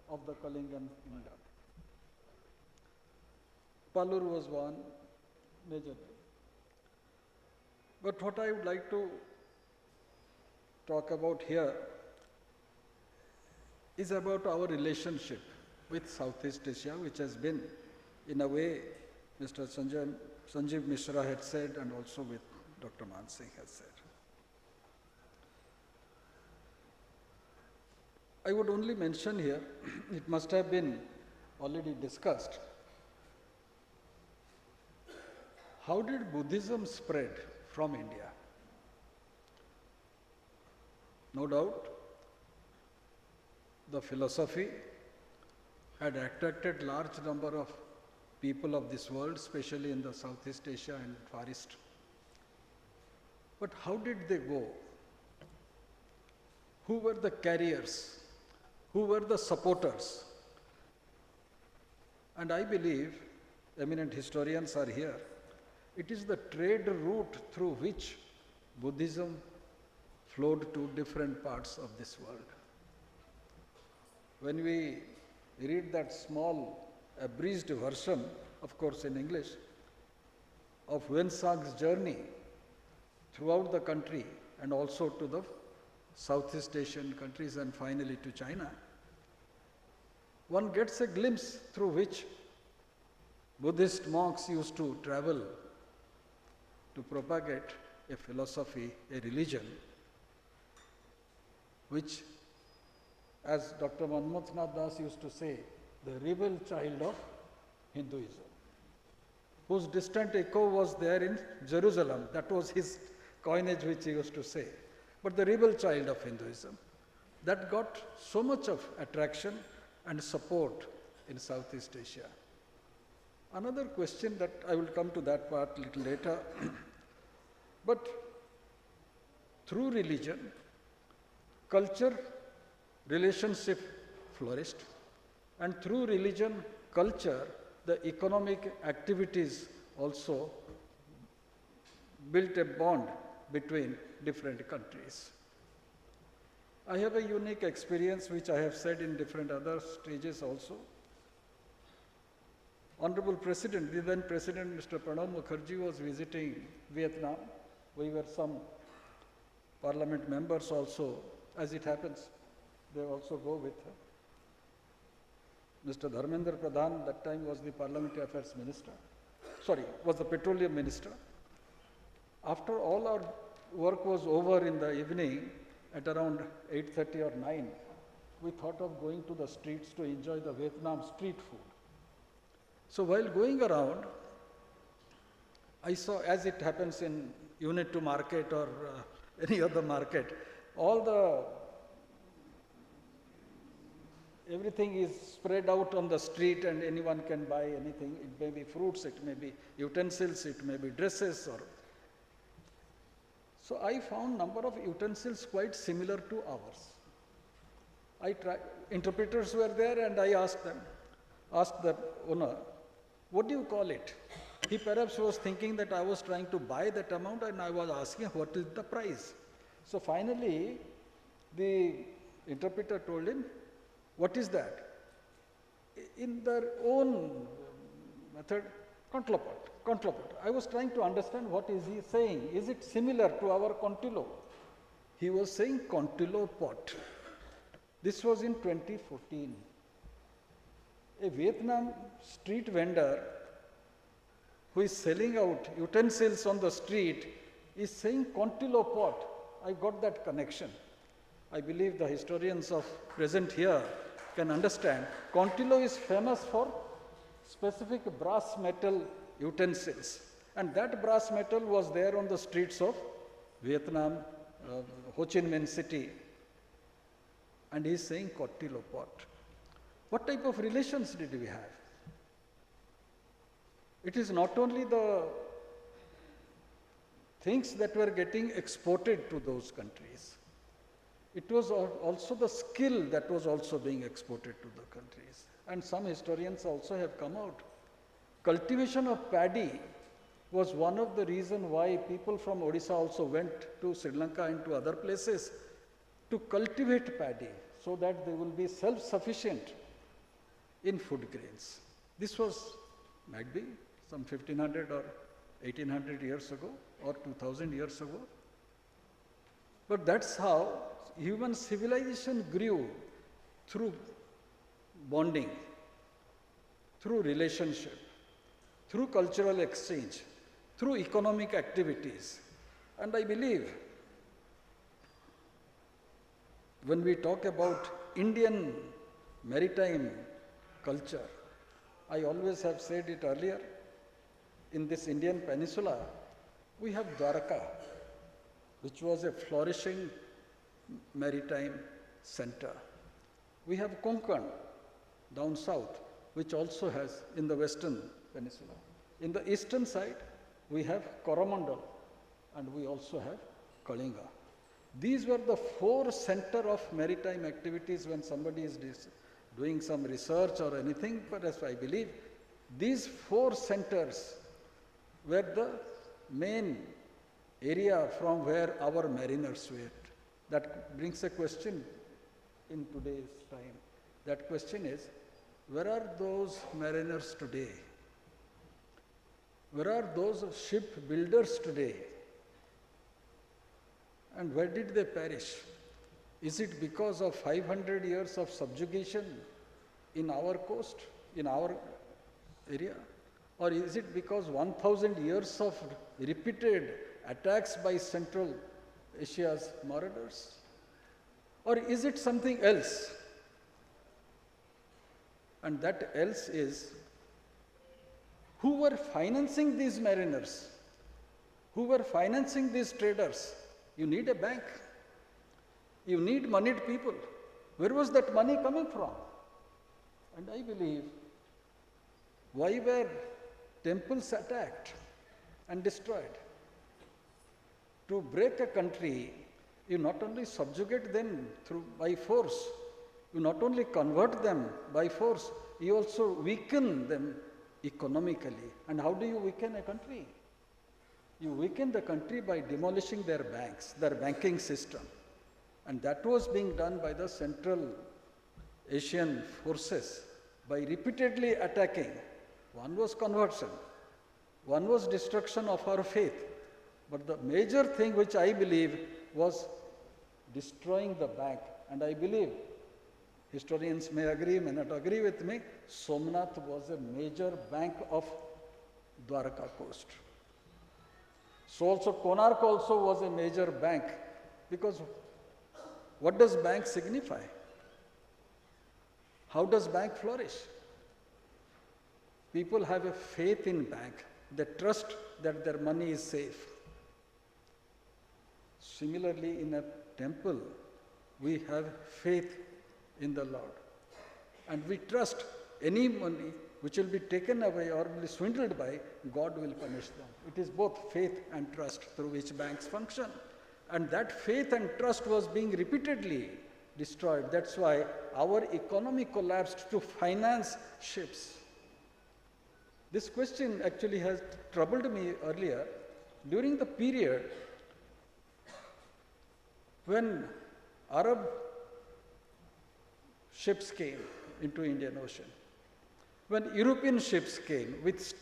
of the Kalingan kingdom. Palur was one majorly. But what I would like to talk about here is about our relationship with Southeast Asia, which has been, in a way, Mr. Sanjeev Mishra had said, and also with Dr. Mansingh has said. I would only mention here, it must have been already discussed, how did Buddhism spread from India? No doubt, the philosophy had attracted large number of people of this world, especially in the Southeast Asia and Far East. But how did they go? Who were the carriers? Who were the supporters? And I believe, eminent historians are here, it is the trade route through which Buddhism flowed to different parts of this world. When we read that small abridged version, of course in English, of Wensang's journey throughout the country and also to the Southeast Asian countries and finally to China, one gets a glimpse through which Buddhist monks used to travel to propagate a philosophy, a religion, which, as Dr. Manmothnath Das used to say, the rebel child of Hinduism, whose distant echo was there in Jerusalem. That was his coinage which he used to say. But the rebel child of Hinduism, that got so much of attraction and support in Southeast Asia. Another question that I will come to that part a little later, but through religion, culture, relationship flourished, and through religion, culture, the economic activities also built a bond between different countries. I have a unique experience which I have said in different other stages also. Honorable President, the then President Mr. Pranab Mukherjee was visiting Vietnam. We were some parliament members also, as it happens, they also go with her. Mr. Dharmendra Pradhan, that time was the Parliamentary Affairs Minister, was the Petroleum Minister. After all our work was over in the evening, at around 8:30 or 9, we thought of going to the streets to enjoy the Vietnam street food. So while going around, I saw, as it happens in Unit 2 market or any other market, everything is spread out on the street and anyone can buy anything. It may be fruits, it may be utensils, it may be dresses. So I found number of utensils quite similar to ours. Interpreters were there and I asked the owner, what do you call it? He perhaps was thinking that I was trying to buy that amount and I was asking what is the price. So finally, the interpreter told him, what is that? In their own method, contlopot. I was trying to understand what is he saying. Is it similar to our contillo? He was saying contillo pot. This was in 2014. A Vietnam street vendor who is selling out utensils on the street is saying Contilo pot. I got that connection. I believe the historians of present here can understand. Contilo is famous for specific brass metal utensils. And that brass metal was there on the streets of Vietnam, Ho Chi Minh City. And he is saying Contilo pot. What type of relations did we have? It is not only the things that were getting exported to those countries. It was also the skill that was also being exported to the countries. And some historians also have come out. Cultivation of paddy was one of the reasons why people from Odisha also went to Sri Lanka and to other places to cultivate paddy so that they will be self-sufficient in food grains. This was, might be, some 1500 or 1800 years ago or 2000 years ago. But that's how human civilization grew, through bonding, through relationship, through cultural exchange, through economic activities. And I believe when we talk about Indian maritime culture, I always have said it earlier, in this Indian peninsula, we have Dwarka, which was a flourishing maritime center. We have Konkan down south, which also has in the western peninsula. In the eastern side, we have Coromandel, and we also have Kalinga. These were the four centers of maritime activities when somebody is doing some research or anything, but as I believe, these four centers were the main area from where our mariners went. That brings a question in today's time. That question is, where are those mariners today? Where are those ship builders today? And where did they perish? Is it because of 500 years of subjugation in our coast, in our area? Or is it because 1000 years of repeated attacks by Central Asia's marauders? Or is it something else? And that else is, who were financing these mariners? Who were financing these traders? You need a bank. You need moneyed people. Where was that money coming from? And I believe, why were temples attacked and destroyed? To break a country, you not only subjugate them by force, you not only convert them by force, you also weaken them economically. And how do you weaken a country? You weaken the country by demolishing their banks, their banking system. And that was being done by the Central Asian forces by repeatedly attacking. One was conversion, one was destruction of our faith. But the major thing which I believe was destroying the bank. And I believe, historians may agree, may not agree with me, Somnath was a major bank of Dwarka coast. So also Konark also was a major bank, because what does bank signify? How does bank flourish? People have a faith in bank. They trust that their money is safe. Similarly, in a temple, we have faith in the Lord. And we trust any money which will be taken away or will be swindled by, God will punish them. It is both faith and trust through which banks function. And that faith and trust was being repeatedly destroyed. That's why our economy collapsed to finance ships. This question actually has troubled me earlier. During the period when Arab ships came into Indian Ocean, when European ships came with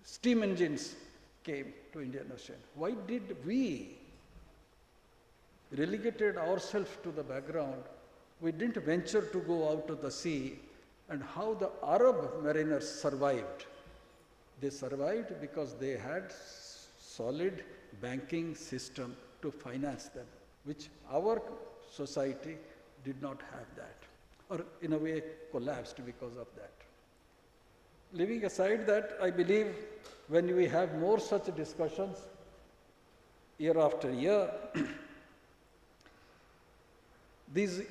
steam engines came to Indian Ocean, why did we relegated ourselves to the background we didn't venture to go out to the sea, and how the Arab mariners survived. They survived because they had solid banking system to finance them, which our society did not have that, or in a way collapsed because of that. Leaving aside that, I believe when we have more such discussions year after year, these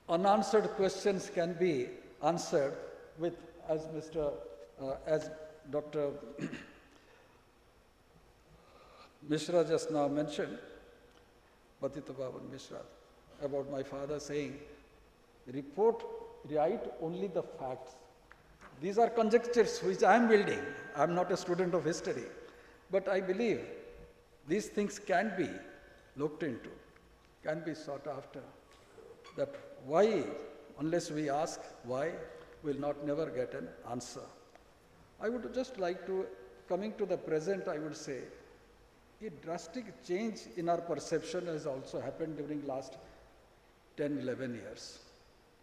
unanswered questions can be answered with, as Dr. Mishra just now mentioned, Patita Bhavan Mishra, about my father saying, write only the facts. These are conjectures which I am building. I am not a student of history. But I believe these things can be looked into, can be sought after. That why, unless we ask why, we'll not never get an answer. I would just like to, coming to the present, I would say, a drastic change in our perception has also happened during last 10, 11 years.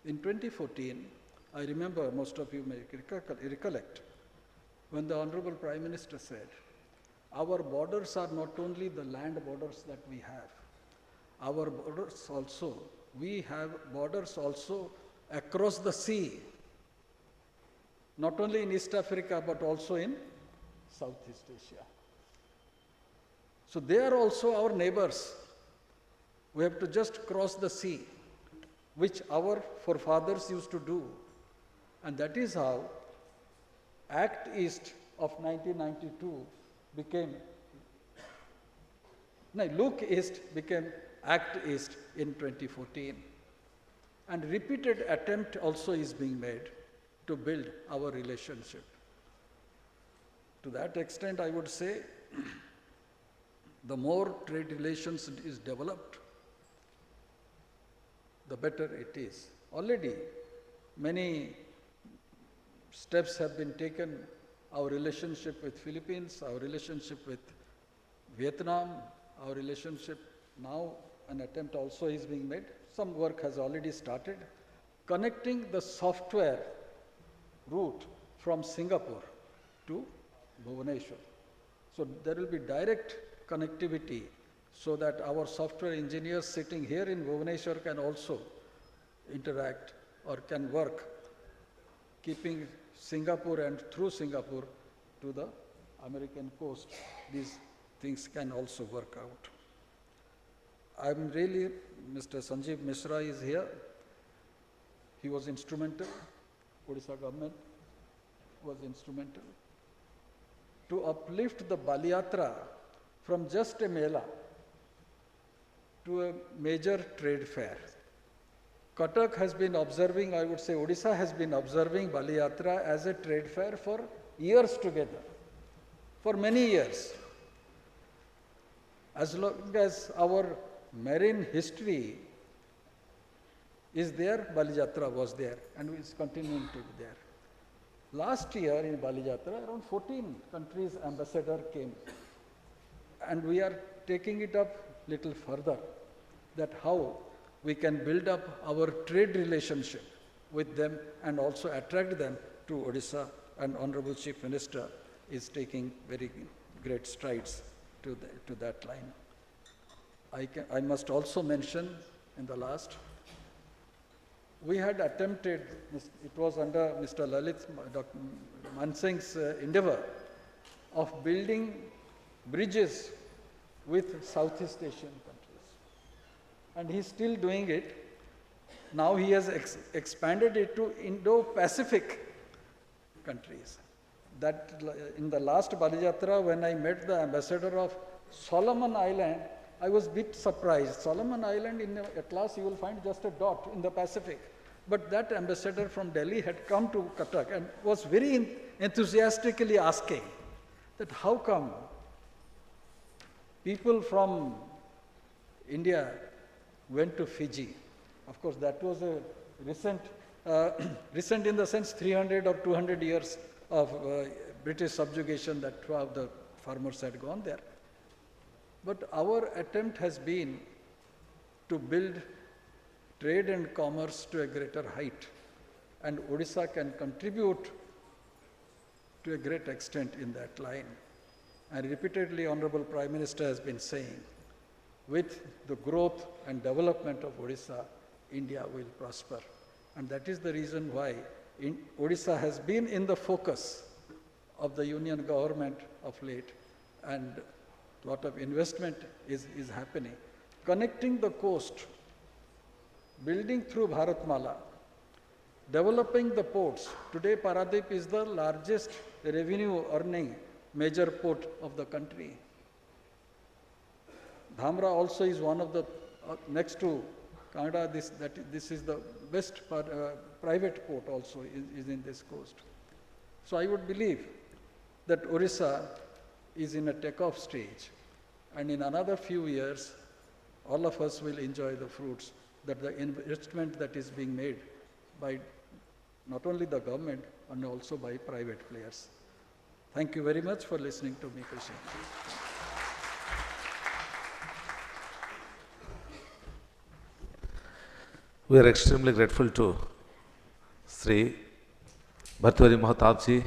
In 2014, I remember, most of you may recollect, when the Honorable Prime Minister said, our borders are not only the land borders that we have, our borders also, we have borders also across the sea, not only in East Africa, but also in Southeast Asia. So they are also our neighbors. We have to just cross the sea, which our forefathers used to do. And that is how Act East of 1992 became, Look East became Act East in 2014. And repeated attempt also is being made to build our relationship. To that extent, I would say, the more trade relations is developed, the better it is. Already, many steps have been taken. Our relationship with Philippines, our relationship with Vietnam, our relationship now, an attempt also is being made. Some work has already started, connecting the software route from Singapore to Bhubaneswar. So there will be direct connectivity so that our software engineers sitting here in Bhubaneswar can also interact or can work, keeping Singapore and through Singapore to the American coast. These things can also work out. I'm really, Mr. Sanjeev Mishra is here. He was instrumental, Odisha government was instrumental to uplift the Baliyatra from just a mela to a major trade fair. Cuttack has been observing, I would say Odisha has been observing Baliyatra as a trade fair for years together, for many years. As long as our marine history is there, Baliyatra was there and is continuing to be there. Last year in Baliyatra, around 14 countries' ambassador came. And we are taking it up little further, that how we can build up our trade relationship with them and also attract them to Odisha, and Honorable Chief Minister is taking very great strides to that line. I must also mention in the last, we had attempted, it was under Mr. Lalit Dr. Mansing's endeavor of building bridges with Southeast Asian countries. And he's still doing it. Now he has expanded it to Indo-Pacific countries. That in the last Baliyatra, when I met the ambassador of Solomon Island, I was a bit surprised. Solomon Island, in the atlas, you will find just a dot in the Pacific. But that ambassador from Delhi had come to Cuttack and was very enthusiastically asking that how come people from India went to Fiji. Of course, that was a recent, recent in the sense 300 or 200 years of British subjugation that the farmers had gone there. But our attempt has been to build trade and commerce to a greater height, and Odisha can contribute to a great extent in that line. And repeatedly, Honorable Prime Minister has been saying, with the growth and development of Odisha, India will prosper. And that is the reason why Odisha has been in the focus of the union government of late, and a lot of investment is happening. Connecting the coast, building through Bharatmala, developing the ports. Today, Paradip is the largest revenue earning major port of the country. Dhamra also is one of the, next to Kannada, this is the best private port also is in this coast. So I would believe that Orissa is in a takeoff stage, and in another few years, all of us will enjoy the fruits that the investment that is being made by not only the government and also by private players. Thank you very much for listening to me, Krishna. We are extremely grateful to Sri Bhartwari Mahatabji,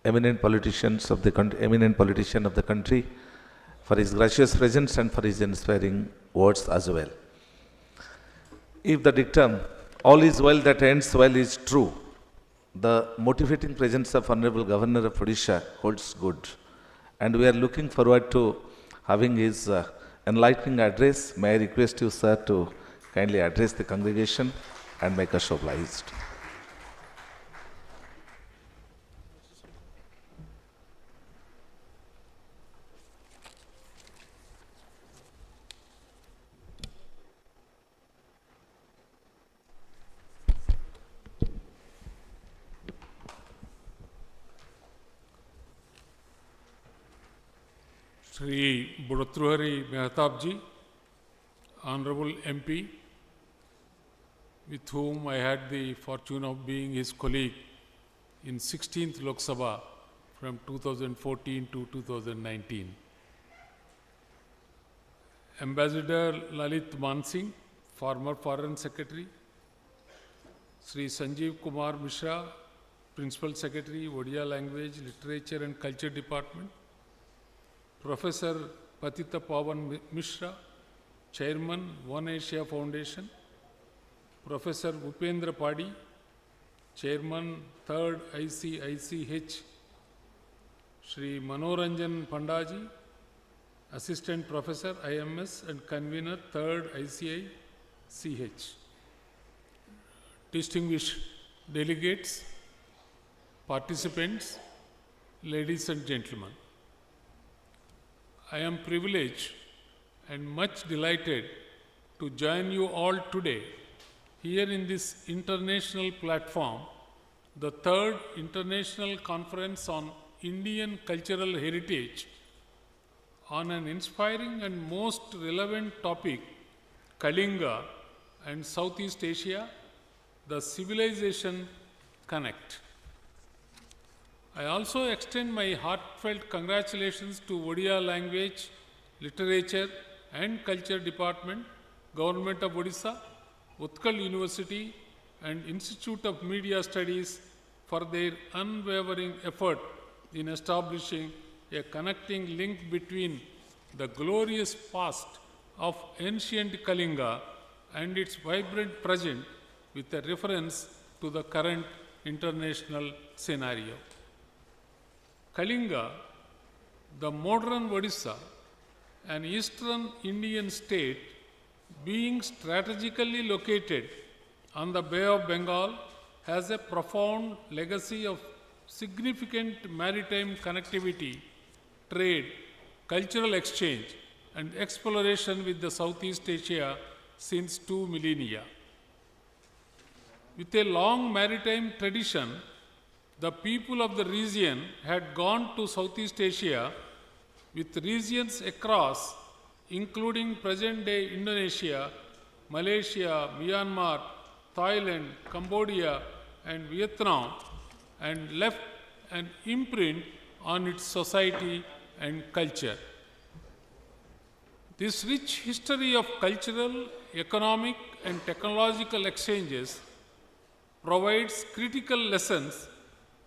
eminent politician of the country, for his gracious presence and for his inspiring words as well. If the dictum, all is well that ends well, is true, the motivating presence of Honorable Governor of Odisha holds good. And we are looking forward to having his enlightening address. May I request you, sir, to kindly address the congregation and make us obliged. Sri Bhartwari Mahatabji, Honorable MP, with whom I had the fortune of being his colleague in 16th Lok Sabha from 2014 to 2019. Ambassador Lalit Mansingh, former Foreign Secretary, Sri Sanjeev Kumar Mishra, Principal Secretary, Odia Language, Literature and Culture Department, Professor Patita Pawan Mishra, Chairman, One Asia Foundation, Professor Upendra Padi, Chairman, 3rd ICICH, Sri Manoranjan Pandaji, Assistant Professor, IMS and Convener, 3rd ICICH. Distinguished delegates, participants, ladies and gentlemen, I am privileged and much delighted to join you all today here in this international platform, the 3rd International Conference on Indian Cultural Heritage, on an inspiring and most relevant topic, Kalinga and Southeast Asia, the Civilization Connect. I also extend my heartfelt congratulations to Odia Language, Literature and Culture Department, Government of Odisha, Utkal University and Institute of Media Studies for their unwavering effort in establishing a connecting link between the glorious past of ancient Kalinga and its vibrant present with a reference to the current international scenario. Kalinga, the modern Odisha, an eastern Indian state being strategically located on the Bay of Bengal, has a profound legacy of significant maritime connectivity, trade, cultural exchange, and exploration with the Southeast Asia since 2 millennia. With a long maritime tradition, the people of the region had gone to Southeast Asia with regions across, including present-day Indonesia, Malaysia, Myanmar, Thailand, Cambodia, and Vietnam, and left an imprint on its society and culture. This rich history of cultural, economic, and technological exchanges provides critical lessons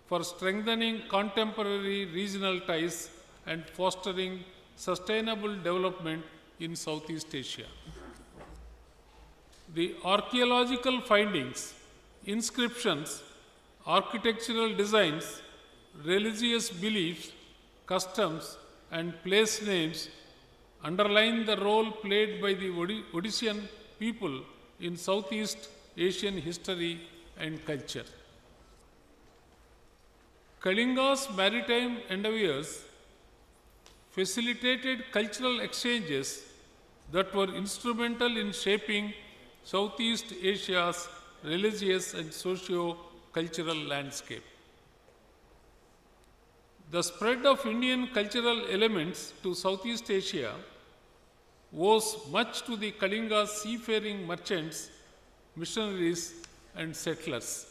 for strengthening contemporary regional ties and fostering sustainable development in Southeast Asia. The archaeological findings, inscriptions, architectural designs, religious beliefs, customs, and place names underline the role played by the Odyssean people in Southeast Asian history and culture. Kalinga's maritime endeavors facilitated cultural exchanges that were instrumental in shaping Southeast Asia's religious and socio-cultural landscape. The spread of Indian cultural elements to Southeast Asia owes much to the Kalinga seafaring merchants, missionaries, and settlers.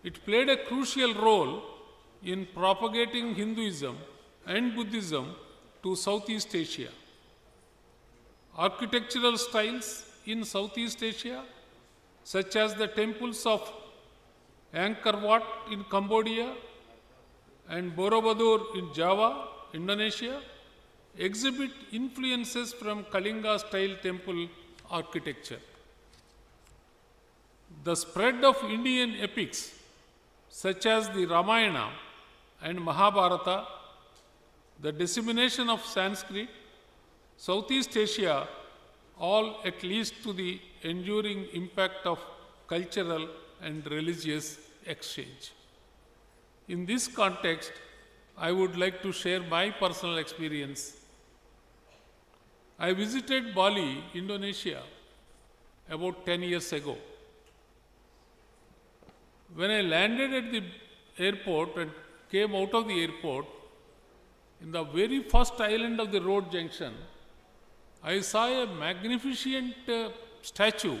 It played a crucial role in propagating Hinduism and Buddhism to Southeast Asia. Architectural styles in Southeast Asia, such as the temples of Angkor Wat in Cambodia and Borobudur in Java, Indonesia, exhibit influences from Kalinga-style temple architecture. The spread of Indian epics, such as the Ramayana and Mahabharata, the dissemination of Sanskrit, Southeast Asia, all at least to the enduring impact of cultural and religious exchange. In this context, I would like to share my personal experience. I visited Bali, Indonesia, about 10 years ago. When I landed at the airport and came out of the airport, in the very first island of the road junction, I saw a magnificent statue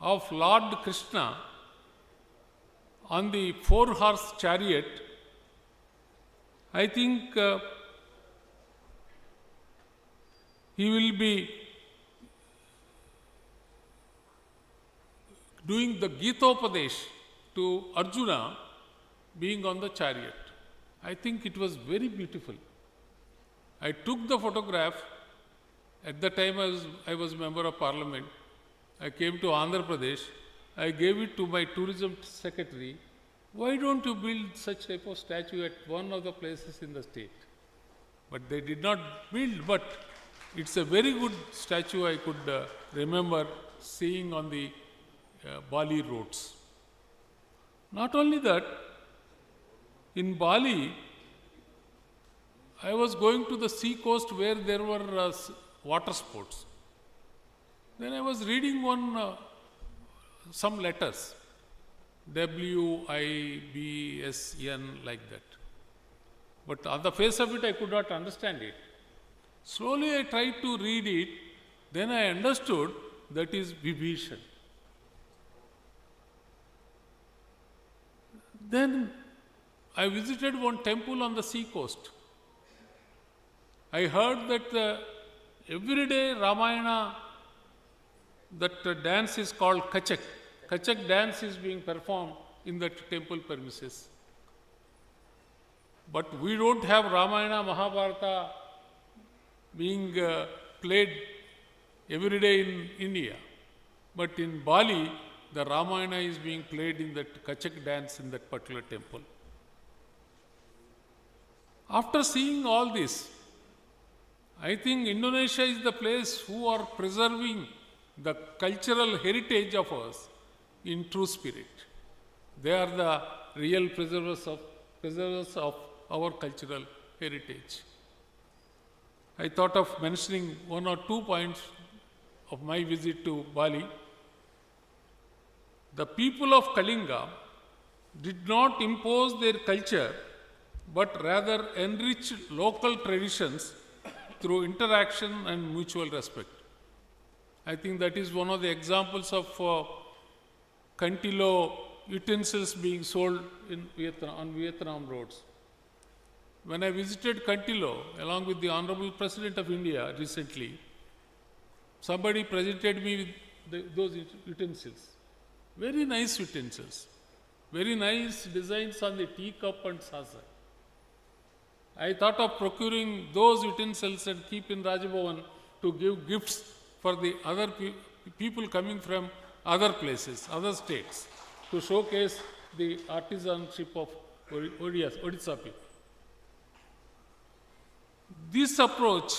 of Lord Krishna on the four-horse chariot. I think he will be doing the Gita-upadesh to Arjuna being on the chariot. I think it was very beautiful. I took the photograph. At the time I was member of parliament. I came to Andhra Pradesh. I gave it to my tourism secretary. Why don't you build such type of statue at one of the places in the state? But they did not build, but it's a very good statue I could remember seeing on the Bali roads. Not only that, in Bali, I was going to the sea coast where there were water sports. Then I was reading some letters, WIBSN, like that. But on the face of it, I could not understand it. Slowly I tried to read it, then I understood that is Vibhishan. Then I visited one temple on the sea coast. I heard that every day Ramayana, that dance is called Kachak. Kachak dance is being performed in that temple premises. But we don't have Ramayana, Mahabharata being played every day in India. But in Bali, the Ramayana is being played in that Kachak dance in that particular temple. After seeing all this, I think Indonesia is the place who are preserving the cultural heritage of us in true spirit. They are the real preservers of our cultural heritage. I thought of mentioning one or two points of my visit to Bali. The people of Kalinga did not impose their culture, but rather enriched local traditions through interaction and mutual respect. I think that is one of the examples of Cantilo utensils being sold in on Vietnam roads. when I visited Kantillo along with the Honorable President of India recently, somebody presented me with those utensils. Very nice utensils. Very nice designs on the teacup and saucer. I thought of procuring those utensils and keep in Rajabhavan to give gifts for the other people coming from other places, other states, to showcase the artisanship of Odisha people. This approach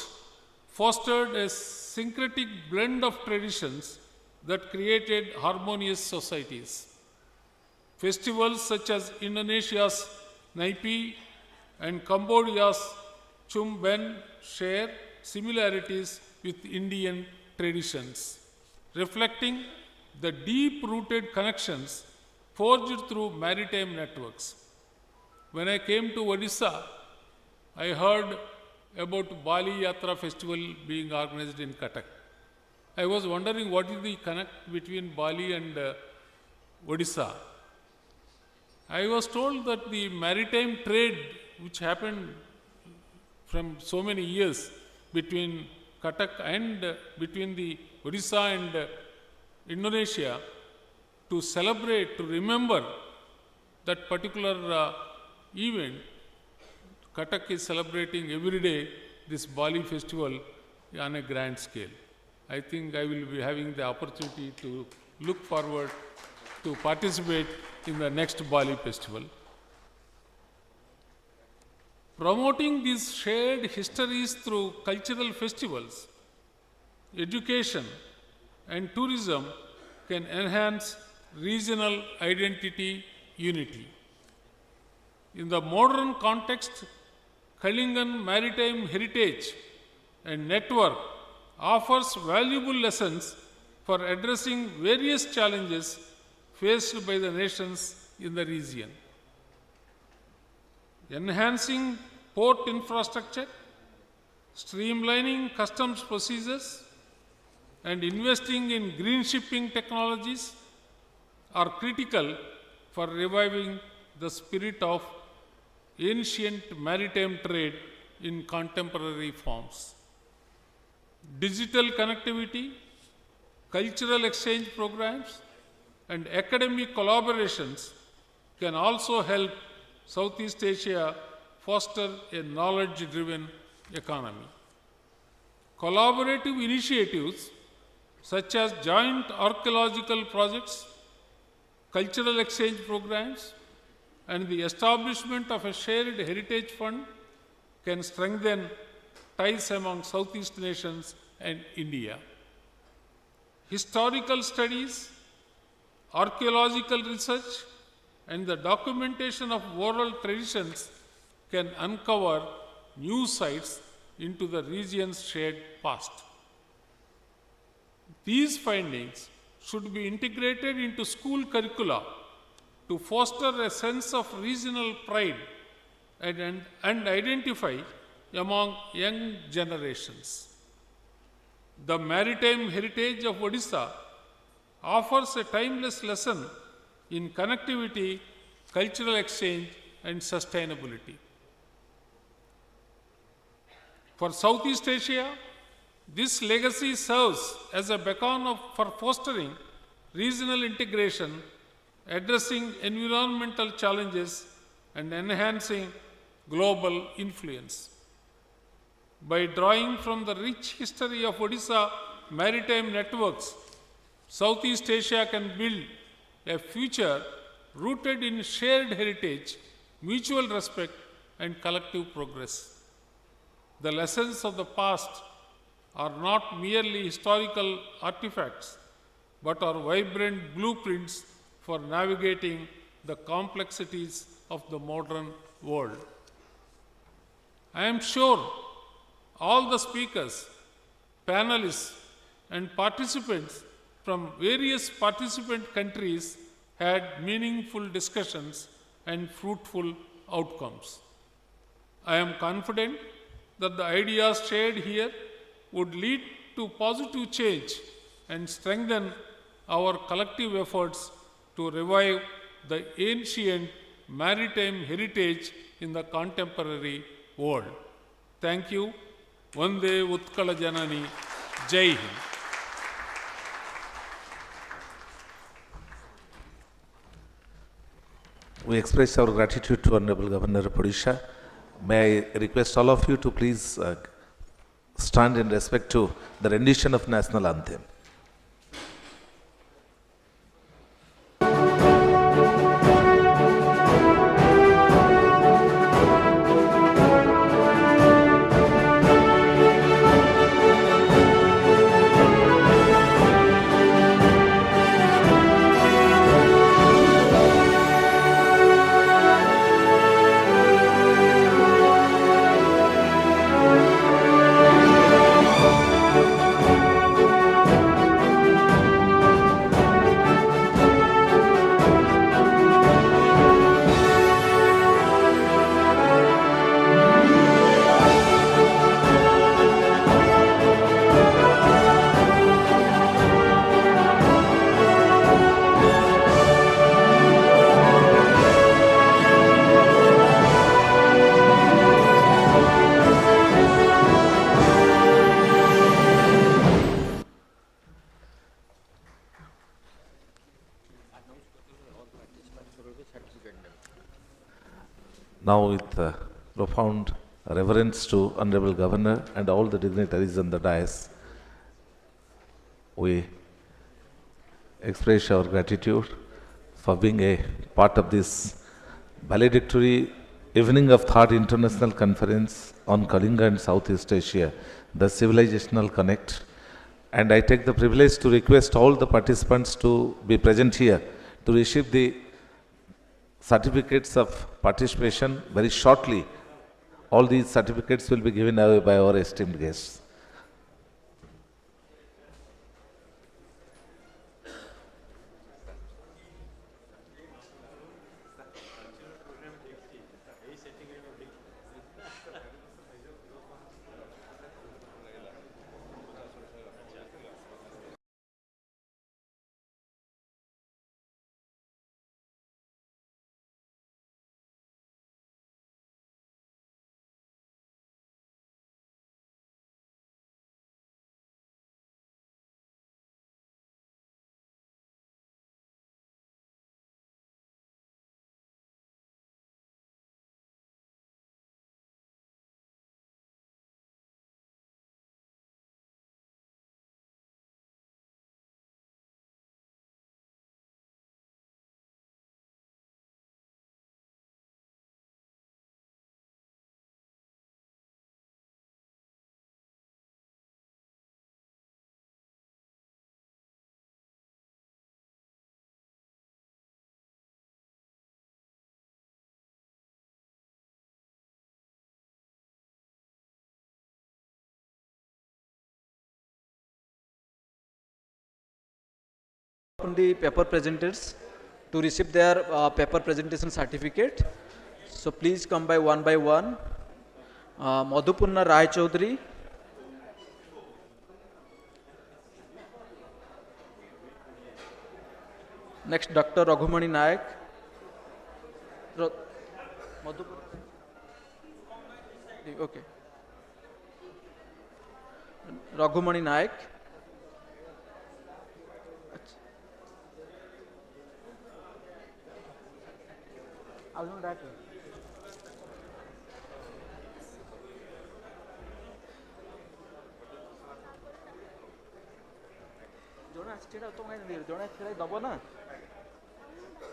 fostered a syncretic blend of traditions that created harmonious societies. Festivals such as Indonesia's Nyepi and Cambodia's Chum Ben share similarities with Indian traditions, reflecting the deep-rooted connections forged through maritime networks. When I came to Odisha, I heard about Bali Yatra festival being organized in Cuttack. I was wondering what is the connect between Bali and Odisha. I was told that the maritime trade which happened from so many years between Cuttack and between the Odisha and Indonesia, to celebrate, to remember that particular event, Cuttack is celebrating every day this Bali festival on a grand scale. I think I will be having the opportunity to look forward to participate in the next Bali festival. Promoting these shared histories through cultural festivals, education, and tourism can enhance regional identity unity. In the modern context, Kalingan Maritime Heritage and Network offers valuable lessons for addressing various challenges faced by the nations in the region. Enhancing port infrastructure, streamlining customs procedures, and investing in green shipping technologies are critical for reviving the spirit of ancient maritime trade in contemporary forms. Digital connectivity, cultural exchange programs, and academic collaborations can also help Southeast Asia foster a knowledge-driven economy. Collaborative initiatives such as joint archaeological projects, cultural exchange programs, and the establishment of a shared heritage fund can strengthen ties among Southeast nations and India. Historical studies, archaeological research, and the documentation of oral traditions can uncover new sites into the region's shared past. These findings should be integrated into school curricula to foster a sense of regional pride and identify among young generations. The maritime heritage of Odisha offers a timeless lesson in connectivity, cultural exchange, and sustainability. For Southeast Asia, this legacy serves as a beacon for fostering regional integration, addressing environmental challenges, and enhancing global influence. By drawing from the rich history of Odisha maritime networks, Southeast Asia can build a future rooted in shared heritage, mutual respect, and collective progress. The lessons of the past are not merely historical artifacts, but are vibrant blueprints for navigating the complexities of the modern world. I am sure all the speakers, panelists, and participants from various participant countries had meaningful discussions and fruitful outcomes. I am confident that the ideas shared here would lead to positive change and strengthen our collective efforts to revive the ancient maritime heritage in the contemporary world. Thank you. Vande Utkala Janani. Jai Hind. We express our gratitude to Honorable Governor of Odisha. May I request all of you to please stand in respect to the rendition of National Anthem. Now, with profound reverence to Honorable Governor and all the dignitaries on the dais, we express our gratitude for being a part of this valedictory evening of Third International Conference on Kalinga and Southeast Asia, the Civilizational Connect. And I take the privilege to request all the participants to be present here to receive the certificates of participation very shortly. All these certificates will be given away by our esteemed guests. From the paper presenters to receive their paper presentation certificate. So please come by one. Madhupurna Rai Chaudhary, next Dr. Raghumani Nayak, okay, Raghumani Nayak,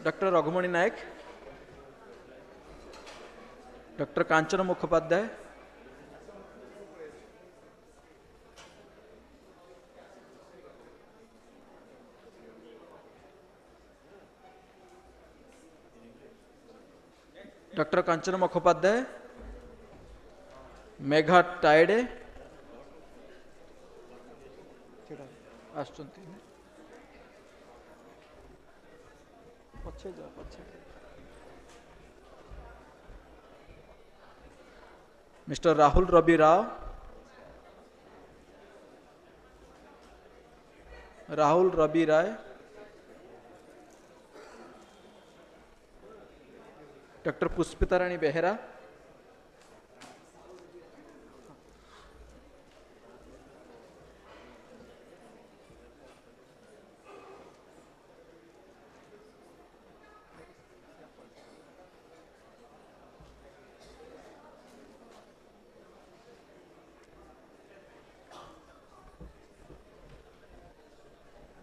Dr. Raghumani Nayak, Dr. Kanchana Mukhopadhyay, Dr. Kanchana Mukhopadhyay, Megha Taide, Mr. Rahul Rabi Rao, Rahul Rabi Rai, Dr. Puspitarani Behera,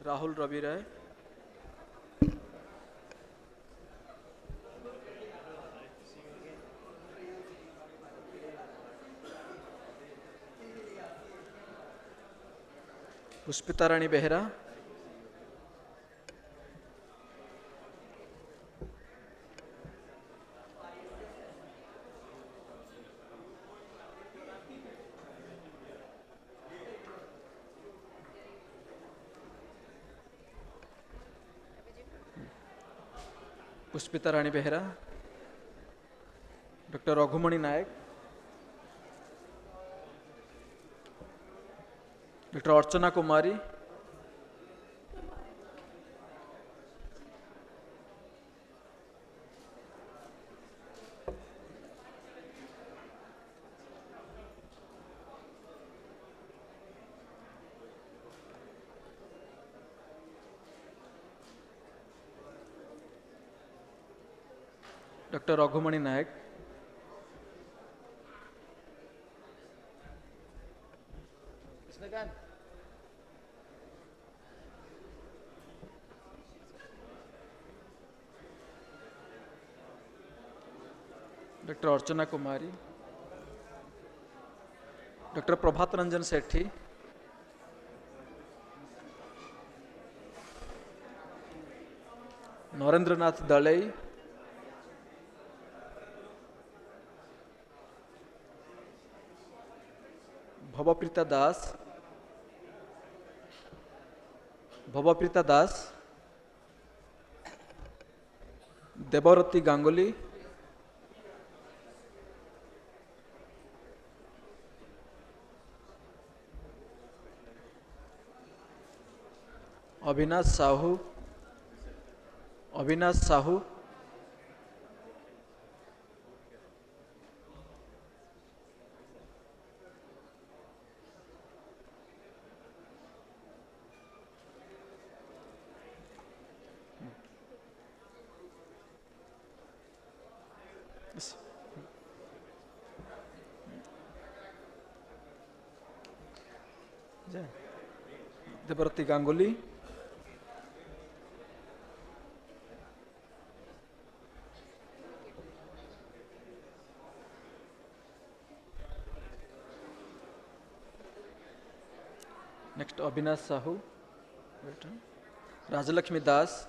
Rahul Ravi Rai. Pushpita Rani Behra. Pushpita Rani Behra. Dr. Raghumani Nayak. Dr. Archana Kumari. Dr. Raghumani Nayak. Dr. Archana Kumari. Dr. Prabhat Ranjan Sethi. Narendranath Dalai. Bhavaprita Das. Bhavaprita Das. Debarati Ganguly. Avinash Sahu. Avinash Sahu. Yes. Debarati Ganguly. Next, Avinash Sahu. Rajalakshmi Das.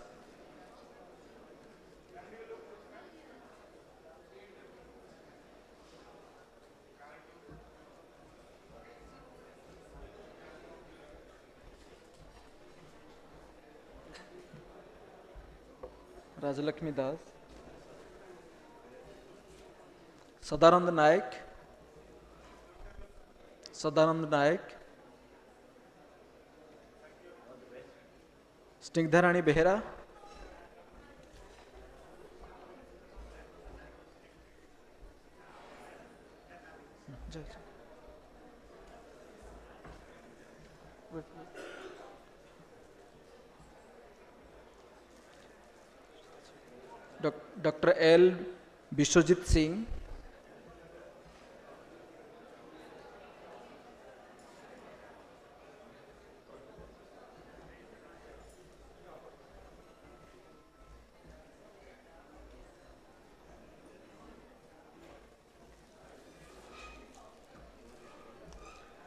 Rajalakshmi Das. Sadanand Nayak. Sadanand Nayak. Snigdharani Behra. Dr. L. Bishwajit Singh.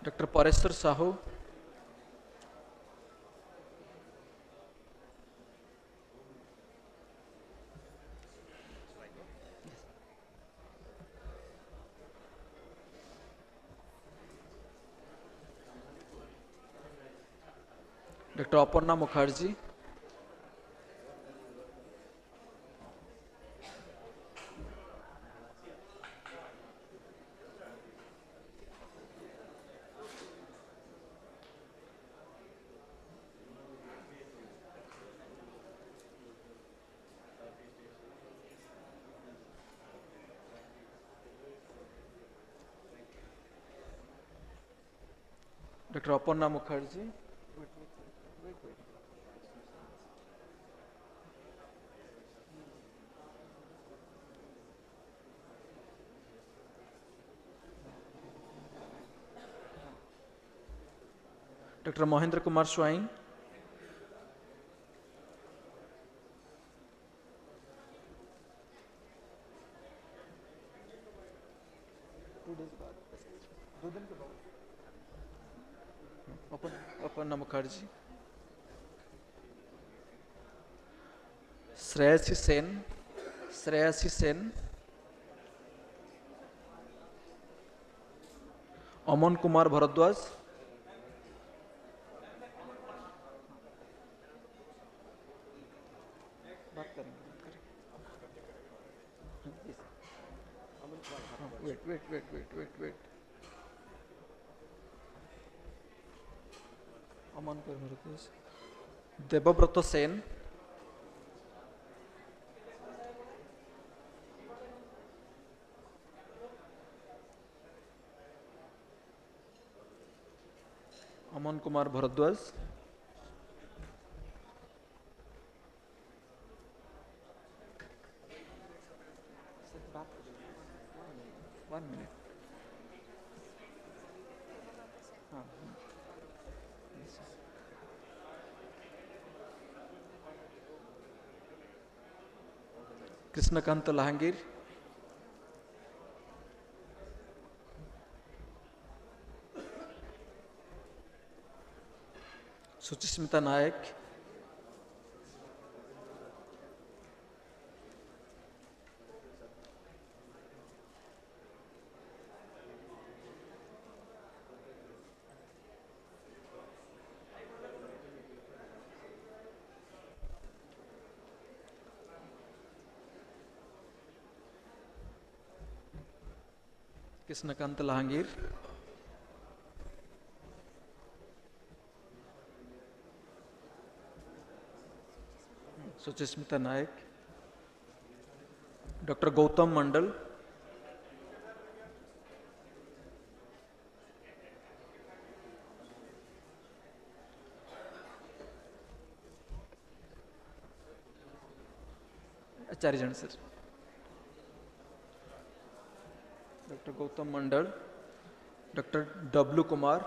Dr. Pareshwar Sahu. Dr. Aparna Mukherjee. Dr. Aparna Mukherjee. Dr. Mohendra Kumar Swain. 2 days बाद 2 दिन के बाद अपन मुखर्जी श्रेयसी सेन अमन कुमार भरद्वाज बात करेंगे wait Aman Kumar Bharadwaj Devvrat Sen Aman Kumar Bharadwaj one minute Krishnakant Lahangir Suchismita Nayak Krishnakant Lahangir Suchismita Nayak doctor Gautam Mandal चार जन sir doctor Gautam Mandal doctor W Kumar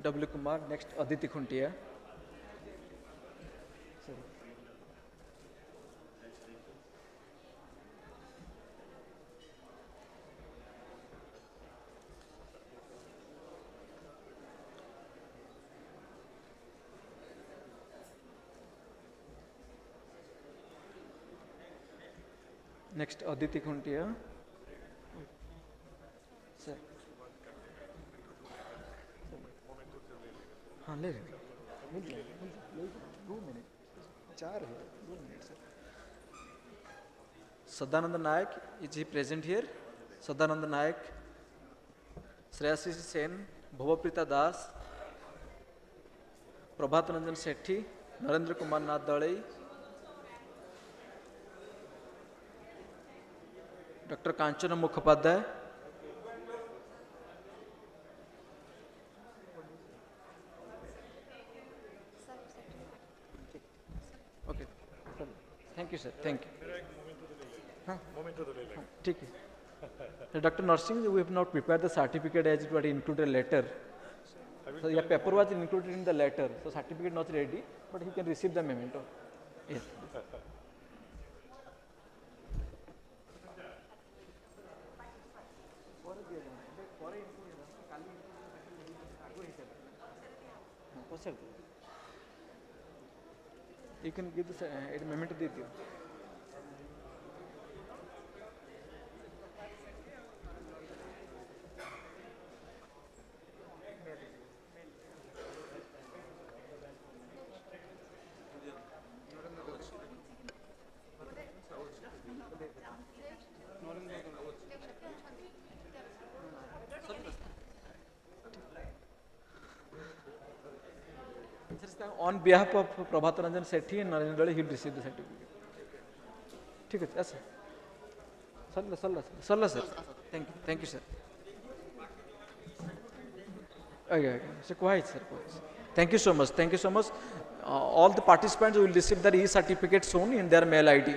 W Kumar next Aditi Khuntia next Aditi Khuntia sir हाँ ले रहे मिल जाएगा 2 मिनट 4 है 2 minute sir Sadanand Nayak is he present here Sadanand Nayak Shreyasi Sen Bhavapreeta Das Prabhat Ranjan Sethi Narendra Kumar Nath Dalai doctor Kanchan Mukhopadhyay okay thank you sir thank you हाँ ठीक है doctor Narasimha we have not prepare the certificate as it was included letter so your paper was included in the letter so certificate not ready but he can receive the memento yes you can give this memento दे दियो on behalf of Prabhat Ranjan Sethi and Narendra Dale, he will receive the certificate. ठीक है sir sir thank you sir okay so quiet sir thank you so much all the participants will receive their e-certificate soon in their mail ID.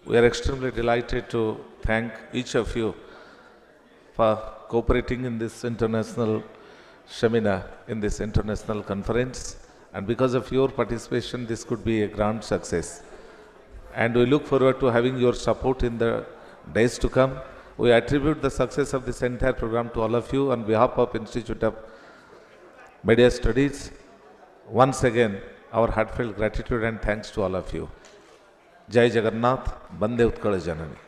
We are extremely delighted to thank each of you for cooperating in this international seminar, in this international conference. And because of your participation, this could be a grand success. And we look forward to having your support in the days to come. We attribute the success of this entire program to all of you on behalf of Institute of Media Studies. Once again, our heartfelt gratitude and thanks to all of you. Jai Jagannath, Bande Utkal Janani.